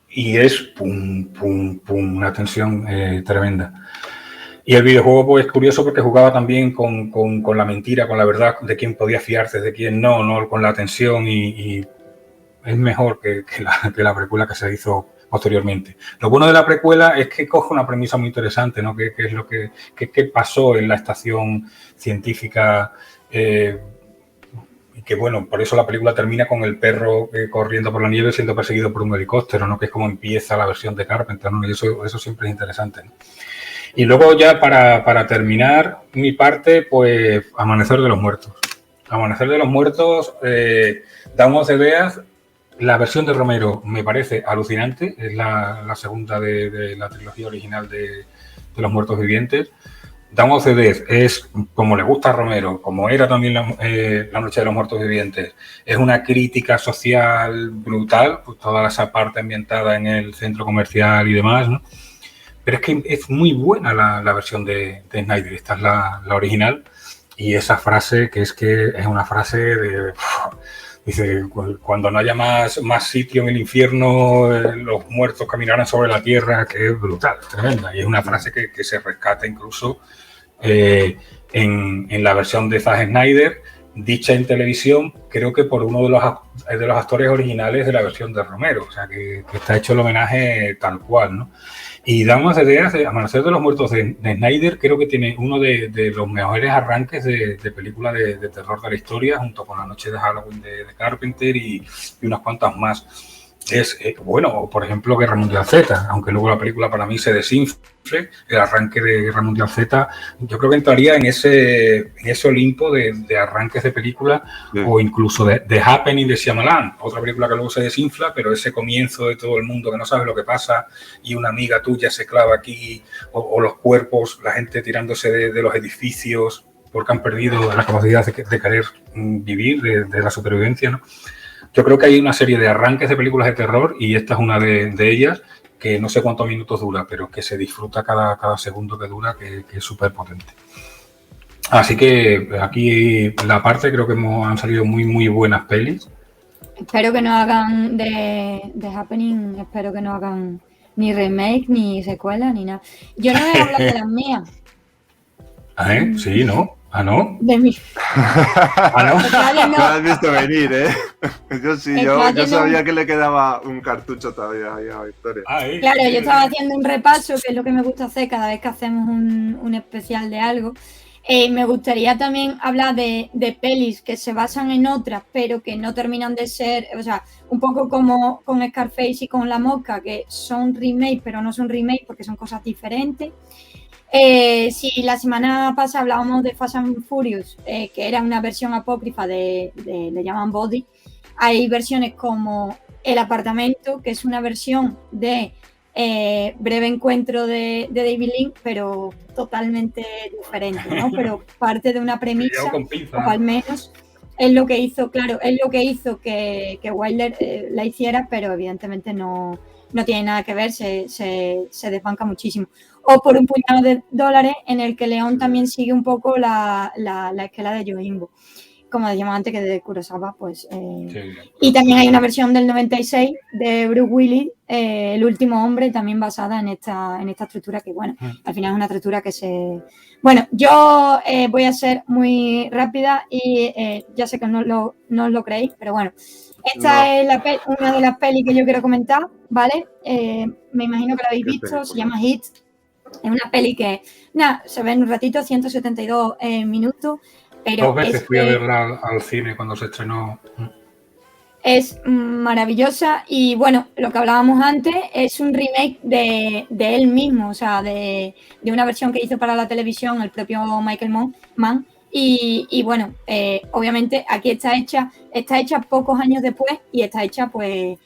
Y es pum, una tensión tremenda. Y el videojuego, pues, es curioso porque jugaba también con la mentira, con la verdad, de quién podía fiarse, de quién no, con la tensión y es mejor que la precuela que se hizo posteriormente. Lo bueno de la precuela es que coge una premisa muy interesante, ¿no? Que es lo que pasó en la estación científica y que, bueno, por eso la película termina con el perro corriendo por la nieve siendo perseguido por un helicóptero, ¿no? Que es como empieza la versión de Carpenter, ¿no? Y eso siempre es interesante, ¿no? Y luego ya para terminar mi parte, pues Amanecer de los Muertos. Amanecer de los Muertos, Dawn of the Dead, la versión de Romero me parece alucinante, es la segunda de la trilogía original de Los Muertos Vivientes. Dawn of the Dead es, como le gusta a Romero, como era también la Noche de los Muertos Vivientes, es una crítica social brutal, pues toda esa parte ambientada en el centro comercial y demás, ¿no? Pero es que es muy buena la versión de Snyder, esta es la original, y esa frase que es una frase de... Dice, cuando no haya más sitio en el infierno, los muertos caminarán sobre la tierra, que es brutal, tremenda. Y es una frase que se rescata incluso en la versión de Zack Snyder, dicha en televisión, creo que por uno de los actores originales de la versión de Romero. O sea, que está hecho el homenaje tal cual, ¿no? Y Dawn of the Dead, Amanecer de los Muertos de Snyder, creo que tiene uno de los mejores arranques de película de terror de la historia, junto con La Noche de Halloween de Carpenter y unas cuantas más. Es, bueno, por ejemplo, Guerra Mundial Z, aunque luego la película para mí se desinfle, el arranque de Guerra Mundial Z, yo creo que entraría en ese Olimpo de arranques de película, o incluso de The Happening de Shyamalan, otra película que luego se desinfla, pero ese comienzo de todo el mundo que no sabe lo que pasa y una amiga tuya se clava aquí, o los cuerpos, la gente tirándose de los edificios porque han perdido la capacidad de querer vivir, de la supervivencia, ¿no? Yo creo que hay una serie de arranques de películas de terror y esta es una de ellas, que no sé cuántos minutos dura, pero que se disfruta cada segundo que dura, que es súper potente. Así que aquí la parte creo que han salido muy buenas pelis. Espero que no hagan de Happening, espero que no hagan ni remake, ni secuela, ni nada. Yo no voy a hablar de las mías. Sí, ¿no? ¿No? De mí. No lo has visto venir, ¿eh? Yo sí, yo sabía que le quedaba un cartucho todavía ahí a Victoria. Claro, yo estaba haciendo un repaso, que es lo que me gusta hacer cada vez que hacemos un especial de algo. Me gustaría también hablar de pelis que se basan en otras, pero que no terminan de ser, o sea, un poco como con Scarface y con La Mosca, que son remake, pero no son remake porque son cosas diferentes. Si la semana pasada hablábamos de Fast and Furious, que era una versión apócrifa le llaman Body, hay versiones como El Apartamento, que es una versión de Breve Encuentro de David Lynch, pero totalmente diferente, ¿no? Pero parte de una premisa, o al menos es lo que hizo, claro, es lo que hizo que Wilder la hiciera, pero evidentemente no tiene nada que ver, se desbanca muchísimo. O Por un puñado de dólares, en el que León también sigue un poco la esquela de Yojimbo, como decíamos antes, que de Kurosawa, pues. Sí. Y también hay una versión del 96 de Bruce Willis, El último hombre, también basada en esta estructura, que bueno, al final es una estructura que se... Bueno, yo voy a ser muy rápida y ya sé que no os lo creéis, pero bueno. Esta es una de las pelis que yo quiero comentar, ¿vale? Me imagino que la habéis visto, se llama Hit. Es una peli que, se ve en un ratito, 172 minutos. Pero 2 veces fui a verla al cine cuando se estrenó. Es maravillosa y, bueno, lo que hablábamos antes es un remake de él mismo, o sea, de una versión que hizo para la televisión el propio Michael Mann. Y bueno, obviamente aquí está hecha pocos años después y está hecha pues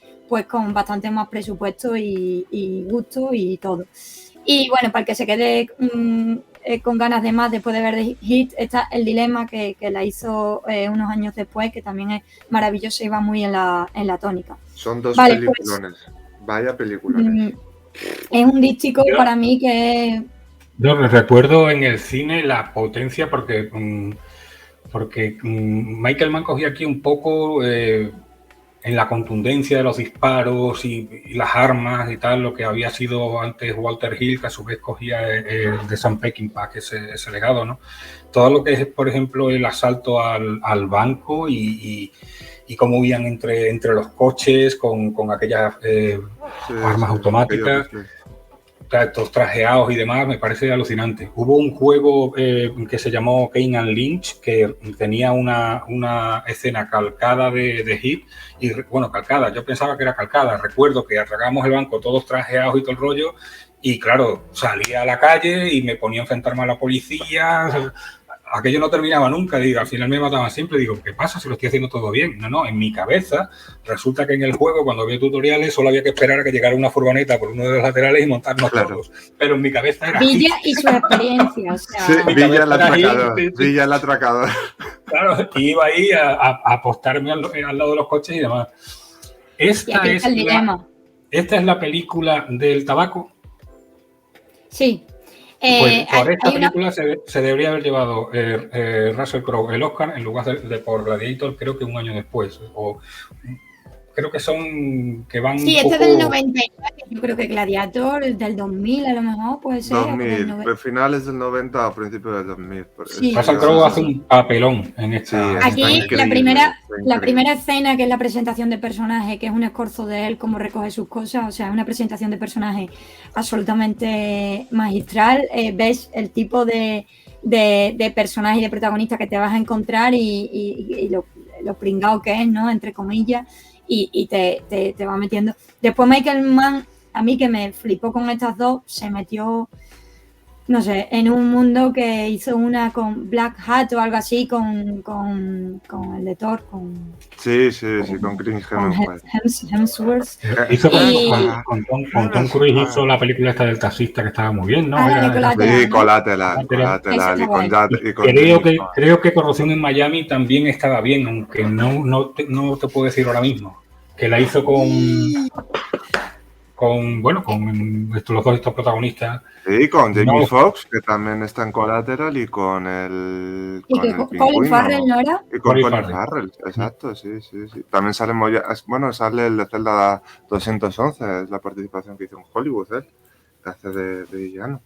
con bastante más presupuesto y gusto y todo. Y bueno, para el que se quede con ganas de más después de ver The Hit, está El Dilema, que la hizo unos años después, que también es maravillosa y va muy en la tónica. Son dos Vale, peliculones. Vaya peliculones. Es un dístico para mí que... Yo recuerdo en el cine la potencia porque Michael Mann cogía aquí un poco en la contundencia de los disparos y las armas y tal, lo que había sido antes Walter Hill, que a su vez cogía de Sam Peckinpah, ese legado, ¿no? Todo lo que es, por ejemplo, el asalto al banco y cómo huían entre los coches con aquellas armas automáticas. Todos trajeados y demás, me parece alucinante. Hubo un juego que se llamó Kane and Lynch, que tenía una escena calcada de Hit, y bueno, calcada, yo pensaba que era calcada. Recuerdo que atracamos el banco todos trajeados y todo el rollo, y claro, salía a la calle y me ponía a enfrentarme a la policía. Aquello no terminaba nunca, digo, al final me mataban siempre, digo, ¿qué pasa si lo estoy haciendo todo bien? No, en mi cabeza resulta que en el juego, cuando había tutoriales, solo había que esperar a que llegara una furgoneta por uno de los laterales y montarnos todos, pero en mi cabeza era Villa y su experiencia, o sea... Sí, Villa el atracador. Claro, iba ahí a apostarme al lado de los coches y demás. Esta es la película del tabaco. Sí. Pues por esta película se debería haber llevado Russell Crowe el Oscar en lugar de por Gladiator, creo que un año después. O creo que son que van. Sí, este es del 99, yo creo que Gladiator es del 2000, a lo mejor puede ser. 2000, pues finales del 90 o principios del 2000. Sí. Russell Crowe hace un papelón en esta. Aquí la primera escena, que es la presentación de personaje, que es un escorzo de él, cómo recoge sus cosas, o sea, es una presentación de personaje absolutamente magistral. Ves el tipo de personaje y de protagonista que te vas a encontrar y lo pringado que es, ¿no? Entre comillas. Y te va metiendo. Después Michael Mann, a mí que me flipó con estas dos, se metió, no sé, en un mundo que hizo una con Black Hat o algo así, con el de Thor, Sí, con Chris Hemsworth. Hizo con Tom Cruise hizo la película esta del taxista, que estaba muy bien, ¿no? Sí, Collateral. Creo que Corrupción en Miami también estaba bien, aunque no te puedo decir ahora mismo. Que la hizo con los dos estos protagonistas. Sí, con Jamie Foxx, que también está en Collateral, y con el... Colin Farrell, ¿no era? Y con Colin Farrell, exacto, sí. También sale el de Zelda 211, es la participación que hizo en Hollywood, que hace de villano.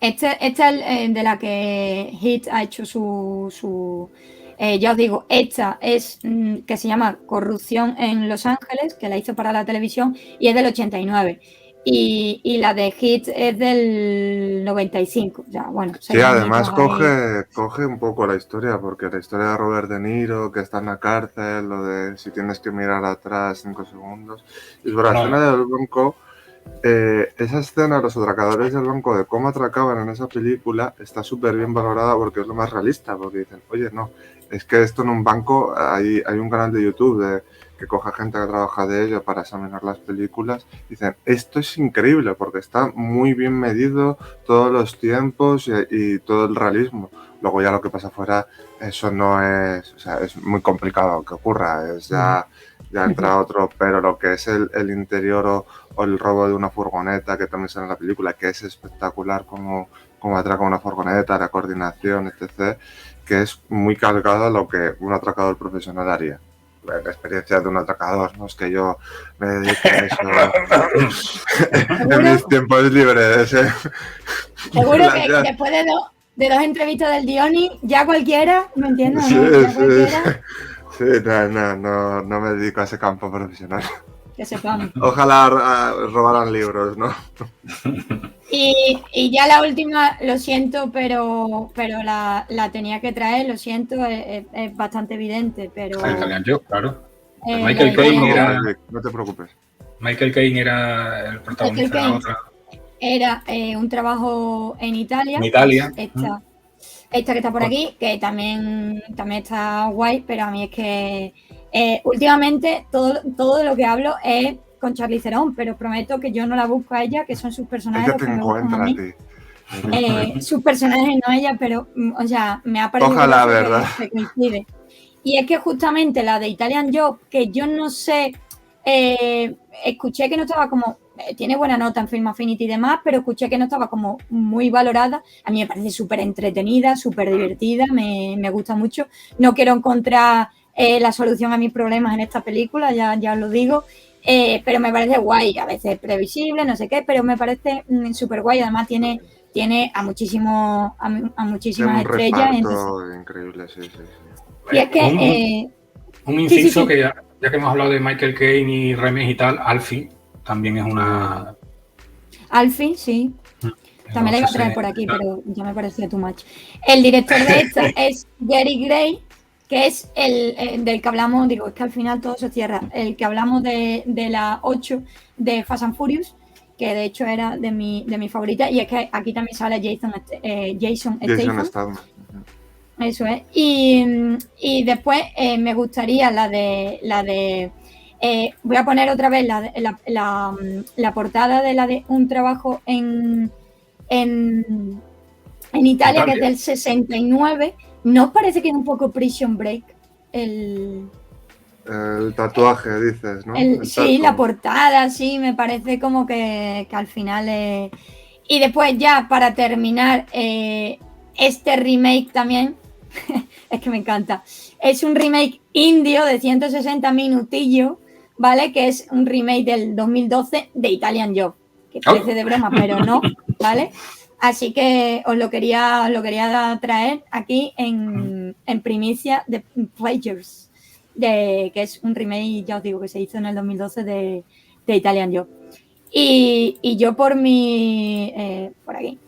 Esta es de la que Hit ha hecho su ya os digo, esta es que se llama Corrupción en Los Ángeles, que la hizo para la televisión, y es del 89. Y la de Hit es del 95. Ya, bueno, sí, además coge un poco la historia, porque la historia de Robert De Niro, que está en la cárcel, lo de si tienes que mirar atrás 5 segundos. Y sobre la escena del banco, esa escena, los atracadores del banco, de cómo atracaban en esa película, está súper bien valorada porque es lo más realista, porque dicen, oye, no, es que esto en un banco, hay un canal de YouTube que coge gente que trabaja de ello para examinar las películas, dicen, esto es increíble porque está muy bien medido todos los tiempos y todo el realismo. Luego ya lo que pasa afuera, eso no es, o sea, es muy complicado que ocurra, es ya entra otro, pero lo que es el interior o el robo de una furgoneta, que también sale en la película, que es espectacular como atraca una furgoneta, la coordinación, etc., que es muy calcado a lo que un atracador profesional haría. La experiencia de un atracador, no es que yo me dedique a eso en mis tiempos libres. Seguro que después de dos entrevistas del Diony, ya cualquiera, ¿me entiendes? Sí, no me dedico a ese campo profesional. Que sepamos. Ojalá robaran libros, ¿no? Y ya la última, lo siento, pero la tenía que traer, lo siento, es bastante evidente, pero... Claro. Michael Caine era... No te preocupes. Michael Caine era el protagonista de la otra. Era un trabajo en Italia. En Italia. Esta que está por aquí, que también está guay, pero a mí es que últimamente todo lo que hablo es con Charlize Theron, pero prometo que yo no la busco a ella, que son sus personajes. Ella te encuentra a ti. Sus personajes, no ella, pero, o sea, me ha parecido Ojalá, que ¿verdad? se coincide. Y es que justamente la de Italian Job, que yo no sé, escuché que no estaba como, tiene buena nota en Film Affinity y demás, pero escuché que no estaba como muy valorada. A mí me parece súper entretenida, súper divertida, me gusta mucho. No quiero encontrar la solución a mis problemas en esta película, ya os lo digo. Pero me parece guay, a veces previsible, no sé qué, pero me parece súper guay. Además tiene a muchísimas Tiene un estrellas. reparto increíble, sí. Y es que... Un inciso sí. que ya que hemos hablado de Michael Caine y Remes y tal, Alfie también es una... Alfie, sí. También la iba a traer por aquí, pero ya me parecía too much. El director de esta es Gary Gray, que es el del que hablamos, digo, es que al final todo se cierra, el que hablamos de la 8 de Fast and Furious, que de hecho era de mi favorita, y es que aquí también sale Jason Statham. Eso es. Y después me gustaría la de voy a poner otra vez la portada de la de Un trabajo en Italia, que es del 69. ¿No os parece que es un poco Prison Break? El tatuaje, dices, ¿no? Sí, la portada, sí, me parece como que al final es... Y después ya, para terminar, este remake también, es que me encanta, es un remake indio de 160 minutillos, ¿vale? Que es un remake del 2012 de Italian Job, que parece de broma, pero no, ¿vale? Así que os lo quería traer aquí en primicia de Players, que es un remake, ya os digo, que se hizo en el 2012 de Italian Job. Y yo por por aquí.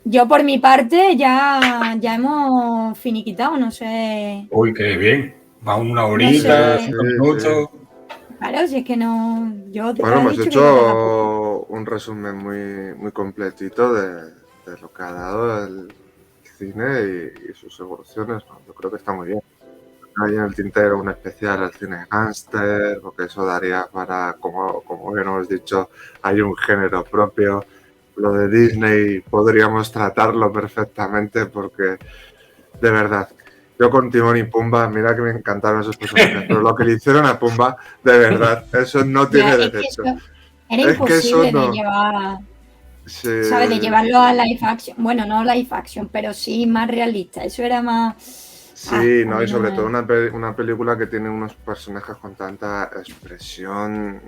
Yo por mi parte ya hemos finiquitado, no sé. Uy, qué bien. Va una horita, 5 minutos. Claro, si es que no. Bueno, hemos hecho un resumen muy completito de lo que ha dado el cine y sus evoluciones. ¿No? Yo creo que está muy bien. Hay en el tintero un especial al cine gángster, porque eso daría para, como bien hemos dicho, hay un género propio. Lo de Disney podríamos tratarlo perfectamente porque, de verdad, yo con Timón y Pumba, mira que me encantaron esos personajes, pero lo que le hicieron a Pumba, de verdad, eso no tiene defecto. Era imposible de llevar, sí, ¿sabes? De llevarlo a live action. Bueno, no live action, pero sí más realista. Eso era más... Sí, no, y sobre todo una película que tiene unos personajes con tanta expresión...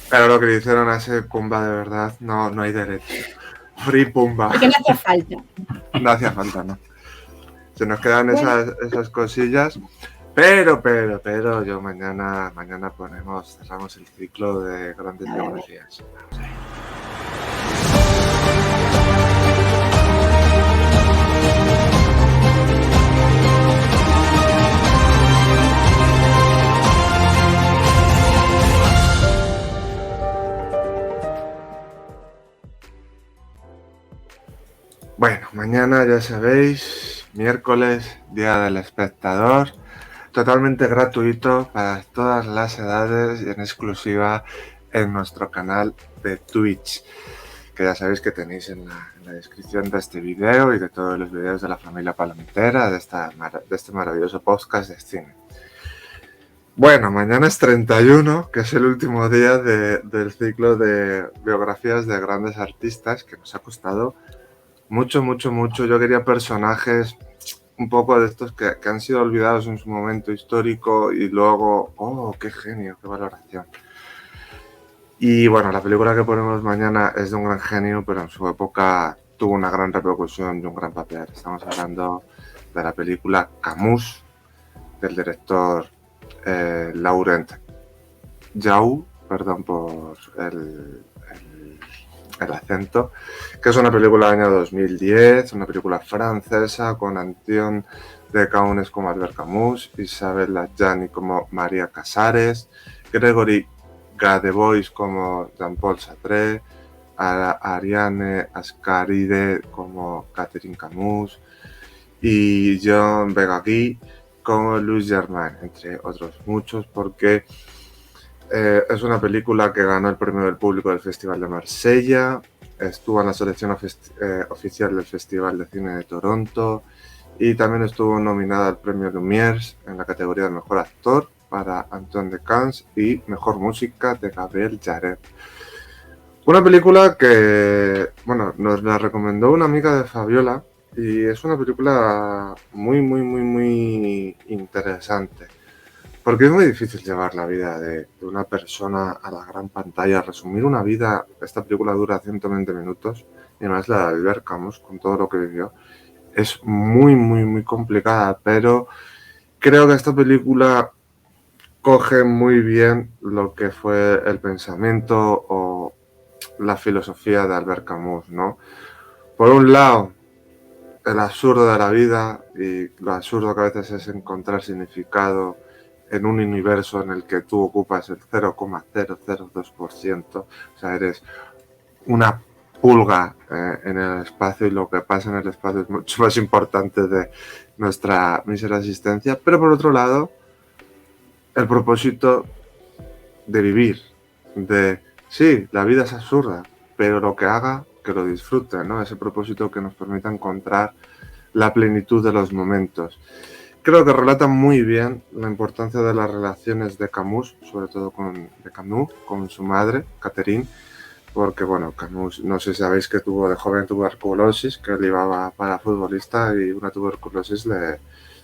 Pero lo que le hicieron a ese Pumba, de verdad, no hay derecho. Free Pumba. Porque no hacía falta. No hacía falta, ¿no? Se nos quedan esas cosillas. Pero yo mañana cerramos el ciclo de grandes biografías. Bueno, mañana ya sabéis, miércoles, Día del Espectador, totalmente gratuito para todas las edades y en exclusiva en nuestro canal de Twitch, que ya sabéis que tenéis en la descripción de este video y de todos los videos de la familia palomitera, de este maravilloso podcast de cine. Bueno, mañana es 31, que es el último día del ciclo de biografías de grandes artistas, que nos ha costado mucho. Yo quería personajes un poco de estos que han sido olvidados en su momento histórico y luego, ¡oh, qué genio, qué valoración! Y bueno, la película que ponemos mañana es de un gran genio, pero en su época tuvo una gran repercusión y un gran papel. Estamos hablando de la película Camus, del director Laurent Jou, perdón por el acento, que es una película del año 2010, una película francesa con Antoine de Caunes como Albert Camus, Isabelle Adjani como María Casares, Gregory Gadebois como Jean-Paul Sartre, Ariane Ascaride como Catherine Camus y John Begagui como Louis Germain, entre otros muchos, porque es una película que ganó el premio del público del Festival de Marsella, estuvo en la selección oficial del Festival de Cine de Toronto y también estuvo nominada al premio Lumière en la categoría de Mejor Actor para Antoine de Cans y Mejor Música de Gabriel Yared. Una película que, bueno, nos la recomendó una amiga de Fabiola y es una película muy interesante. Porque es muy difícil llevar la vida de una persona a la gran pantalla. Resumir una vida, esta película dura 120 minutos y además la de Albert Camus, con todo lo que vivió, es muy complicada, pero creo que esta película coge muy bien lo que fue el pensamiento o la filosofía de Albert Camus, ¿no? Por un lado, el absurdo de la vida y lo absurdo que a veces es encontrar significado en un universo en el que tú ocupas el 0,002%, o sea, eres una pulga en el espacio y lo que pasa en el espacio es mucho más importante de nuestra mísera existencia, pero por otro lado, el propósito de vivir, sí, la vida es absurda, pero lo que haga, que lo disfrute, ¿no? Ese propósito que nos permita encontrar la plenitud de los momentos. Creo que relata muy bien la importancia de las relaciones de Camus, sobre todo con su madre, Catherine, porque, bueno, Camus, no sé si sabéis que tuvo de joven tuberculosis, que él iba para futbolista y una tuberculosis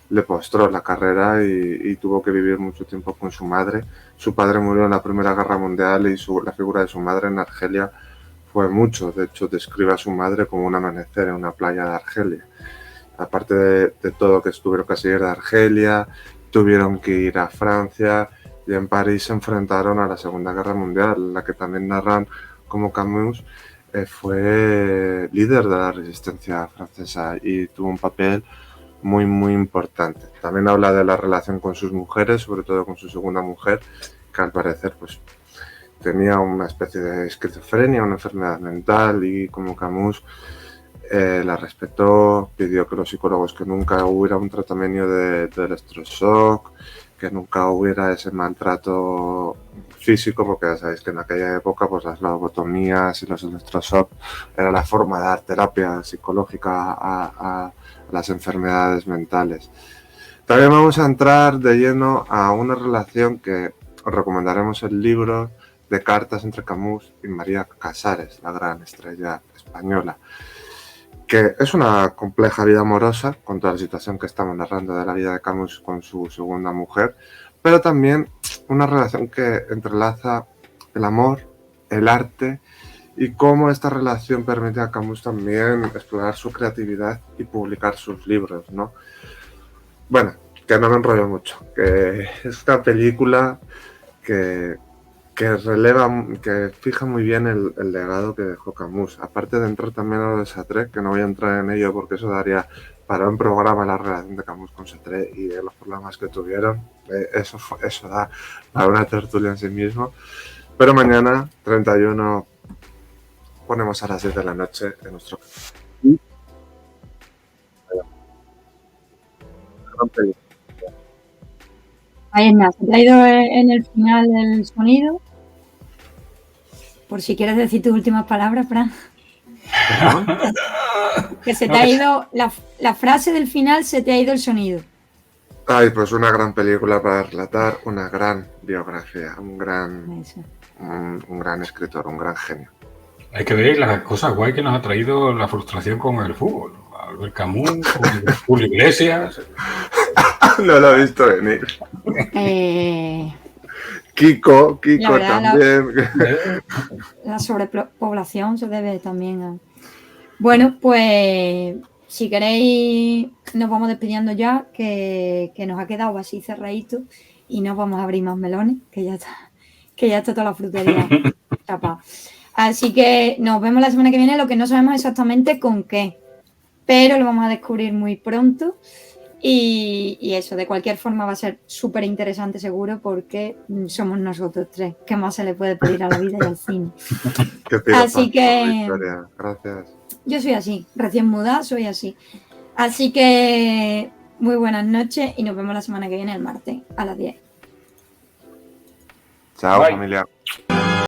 le postró la carrera y tuvo que vivir mucho tiempo con su madre. Su padre murió en la Primera Guerra Mundial y la figura de su madre en Argelia fue mucho. De hecho, describe a su madre como un amanecer en una playa de Argelia. Aparte de todo que tuvieron que salir de Argelia, tuvieron que ir a Francia y en París se enfrentaron a la Segunda Guerra Mundial, la que también narran como Camus fue líder de la resistencia francesa y tuvo un papel muy importante. También habla de la relación con sus mujeres, sobre todo con su segunda mujer, que al parecer pues tenía una especie de esquizofrenia, una enfermedad mental y como Camus la respetó, pidió que los psicólogos que nunca hubiera un tratamiento de electroshock, que nunca hubiera ese maltrato físico, porque ya sabéis que en aquella época pues las lobotomías y los electroshock era la forma de dar terapia psicológica a las enfermedades mentales. También vamos a entrar de lleno a una relación que os recomendaremos el libro de cartas entre Camus y María Casares, la gran estrella española, que es una compleja vida amorosa con toda la situación que estamos narrando de la vida de Camus con su segunda mujer, pero también una relación que entrelaza el amor, el arte y cómo esta relación permite a Camus también explorar su creatividad y publicar sus libros, ¿no? Bueno, que no me enrollo mucho, que es una película que fija muy bien el legado que dejó Camus. Aparte de entrar también a lo de Sartre, que no voy a entrar en ello porque eso daría para un programa la relación de Camus con Sartre y los problemas que tuvieron. Eso da para una tertulia en sí mismo. Pero mañana, 31, ponemos a las 10 de la noche en nuestro canal. Ahí está, se te ha ido en el final el sonido. Por si quieres decir tus últimas palabras, Fran. Que se te ha ido la frase del final, se te ha ido el sonido. Ay, pues una gran película para relatar una gran biografía, un gran escritor, un gran genio. Hay que ver las cosas guay que nos ha traído la frustración con el fútbol. Albert Camus, Julio Iglesias. No lo he visto venir. Kiko también. La sobrepoblación se debe también a... Bueno, pues si queréis nos vamos despidiendo ya, que nos ha quedado así cerradito y no vamos a abrir más melones, que ya está toda la frutería chapada. Así que nos vemos la semana que viene, lo que no sabemos exactamente con qué, pero lo vamos a descubrir muy pronto. Y eso, de cualquier forma va a ser súper interesante seguro porque somos nosotros tres. ¿Qué más se le puede pedir a la vida y al cine? Así que... Gracias. Yo soy así, recién mudada, soy así. Así que muy buenas noches y nos vemos la semana que viene el martes a las 10. Chao, Bye. familia.